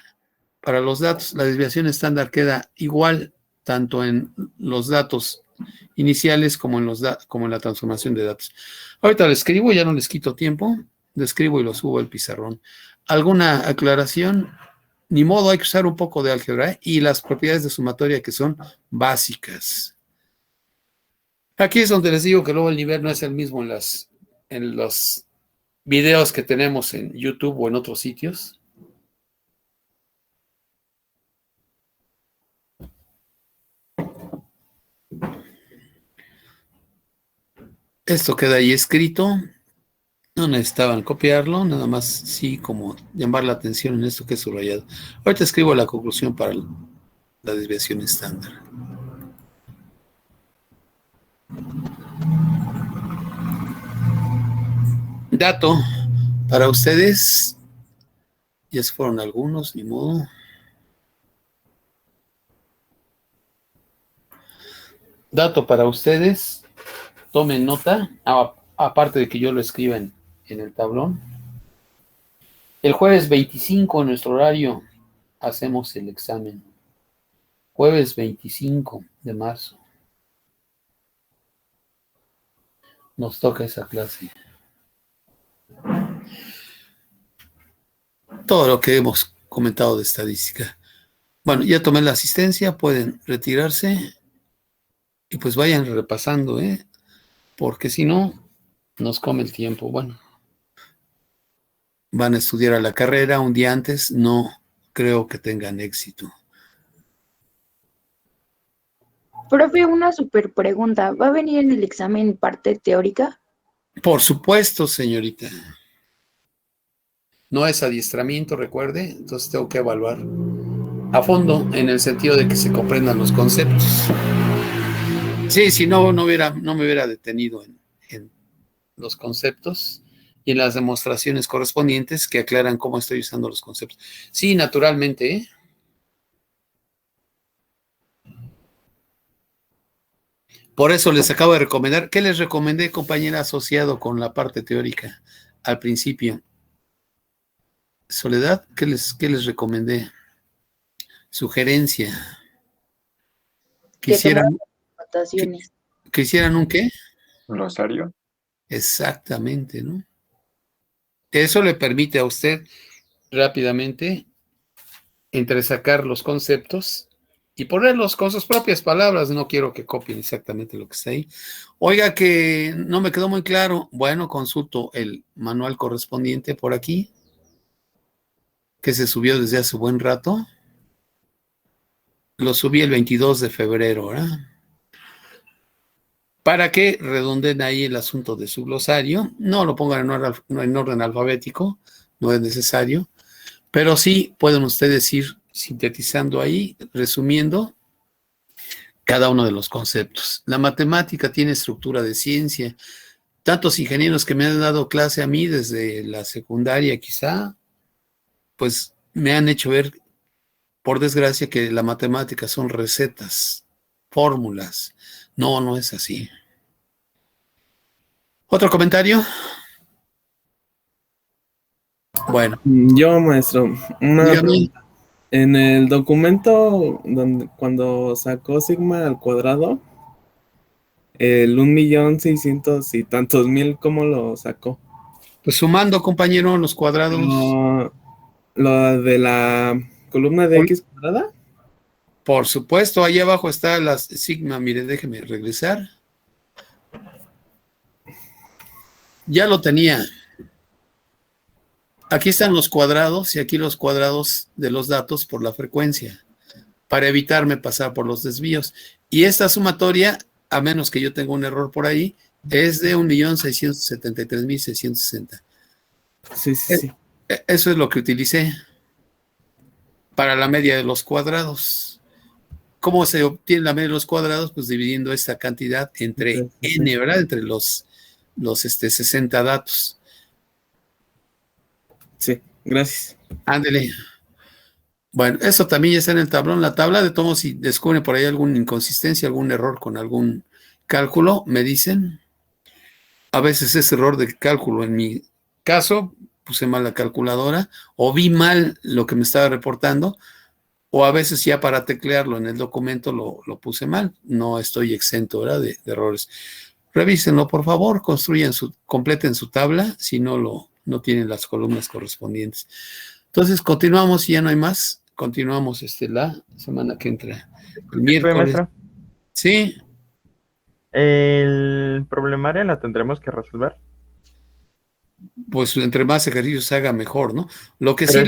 Para los datos, la desviación estándar queda igual tanto en los datos iniciales como en la transformación de datos. Ahorita lo escribo, ya no les quito tiempo. Lo escribo y lo subo al pizarrón. ¿Alguna aclaración? Ni modo, hay que usar un poco de álgebra y las propiedades de sumatoria que son básicas. Aquí es donde les digo que luego el nivel no es el mismo en los videos que tenemos en YouTube o en otros sitios. Esto queda ahí escrito. No necesitaban copiarlo, nada más sí como llamar la atención en esto que es subrayado. Ahorita escribo la conclusión para la desviación estándar. Dato para ustedes, ya se fueron algunos, ni modo. Dato para ustedes, tomen nota, aparte de que yo lo escriba en el tablón. El jueves 25 en nuestro horario hacemos el examen. Jueves 25 de marzo. Nos toca esa clase. Todo lo que hemos comentado de estadística. Bueno, ya tomé la asistencia, pueden retirarse y pues vayan repasando, porque si no, nos come el tiempo. Bueno, van a estudiar a la carrera un día antes, no creo que tengan éxito. Profe, una super pregunta. ¿Va a venir en el examen parte teórica? Por supuesto, señorita. No es adiestramiento, recuerde, entonces tengo que evaluar a fondo en el sentido de que se comprendan los conceptos. Sí, si no, no me hubiera detenido en los conceptos y en las demostraciones correspondientes que aclaran cómo estoy usando los conceptos. Sí, naturalmente, Por eso les acabo de recomendar. ¿Qué les recomendé, compañera, asociado con la parte teórica al principio? Soledad, ¿qué les recomendé? Sugerencia. Que ¿Quisieran anotaciones. un qué? Glosario. Exactamente, ¿no? Eso le permite a usted rápidamente entresacar los conceptos y ponerlos con sus propias palabras. No quiero que copien exactamente lo que está ahí. Oiga, que no me quedó muy claro. Bueno, consulto el manual correspondiente por aquí, que se subió desde hace buen rato. Lo subí el 22 de febrero, ¿verdad? Para que redonden ahí el asunto de su glosario. No lo pongan en orden alfabético, no es necesario, pero sí pueden ustedes ir sintetizando ahí, resumiendo cada uno de los conceptos. La matemática tiene estructura de ciencia. Tantos ingenieros que me han dado clase a mí desde la secundaria quizá, pues me han hecho ver, por desgracia, que la matemática son recetas, fórmulas. No, no es así. ¿Otro comentario? Bueno. Yo, maestro, una Dígame. pregunta. En el documento cuando sacó sigma al cuadrado, el 1.600.000 y tantos mil, ¿cómo lo sacó? Pues sumando, compañero, los cuadrados. Lo de la columna de X cuadrada. Por supuesto, ahí abajo está la sigma. Mire, déjeme regresar. Ya lo tenía. Aquí están los cuadrados y aquí los cuadrados de los datos por la frecuencia, para evitarme pasar por los desvíos. Y esta sumatoria, a menos que yo tenga un error por ahí, es de 1.673.660. Sí. Eso es lo que utilicé para la media de los cuadrados. ¿Cómo se obtiene la media de los cuadrados? Pues dividiendo esta cantidad entre n, ¿verdad? Entre los 60 datos. Sí, gracias. Ándele. Bueno, eso también ya está en el tablón. La tabla, de todos, si descubren por ahí alguna inconsistencia, algún error con algún cálculo, me dicen. A veces es error de cálculo. En mi caso, puse mal la calculadora o vi mal lo que me estaba reportando, o a veces ya para teclearlo en el documento lo puse mal. No estoy exento, ¿verdad?, de errores. Revísenlo, por favor, completen su tabla, si no tienen las columnas correspondientes. Entonces, continuamos y ya no hay más. Continuamos la semana que entra. El miércoles. Maestro, Sí. ¿el problemario la tendremos que resolver? Pues entre más ejercicios haga, mejor, ¿no? Lo que Pero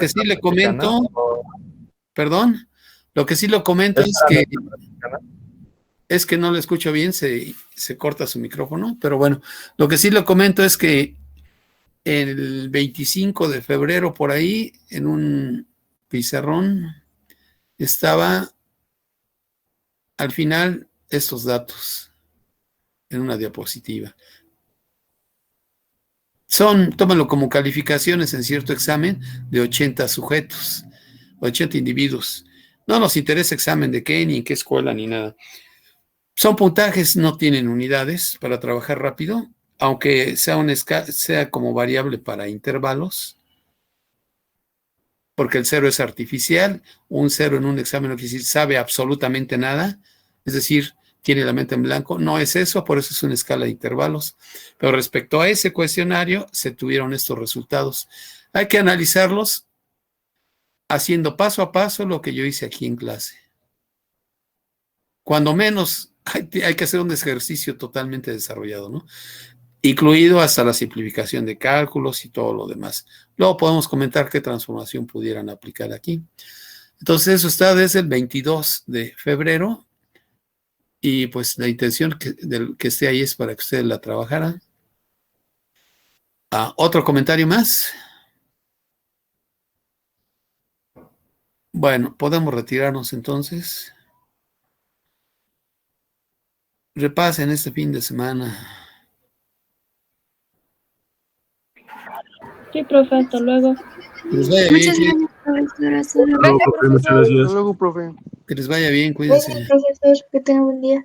sí le comento, perdón, lo que sí lo comento es que no le escucho bien, se corta su micrófono, pero bueno, lo que sí le comento es que el 25 de febrero por ahí, en un pizarrón, estaba al final estos datos en una diapositiva. Tómalo como calificaciones en cierto examen de 80 sujetos, 80 individuos. No nos interesa examen de qué, ni en qué escuela, ni nada. Son puntajes, no tienen unidades para trabajar rápido, aunque sea como variable para intervalos, porque el 0 es artificial. Un 0 en un examen no quiere decir sabe absolutamente nada, es decir, tiene la mente en blanco. No es eso, por eso es una escala de intervalos. Pero respecto a ese cuestionario, se tuvieron estos resultados. Hay que analizarlos haciendo paso a paso lo que yo hice aquí en clase. Cuando menos, hay que hacer un ejercicio totalmente desarrollado, ¿no? Incluido hasta la simplificación de cálculos y todo lo demás. Luego podemos comentar qué transformación pudieran aplicar aquí. Entonces, eso está desde el 22 de febrero. Y pues la intención que esté ahí es para que ustedes la trabajaran. ¿Otro comentario más? Bueno, podemos retirarnos entonces. Repasen este fin de semana. Sí, profe, hasta luego. Que les vaya Muchas bien. gracias, profesora. Hasta Hasta luego, profe. Muchas gracias. Que les vaya bien, cuídense. Gracias, profesor. Que tenga buen día.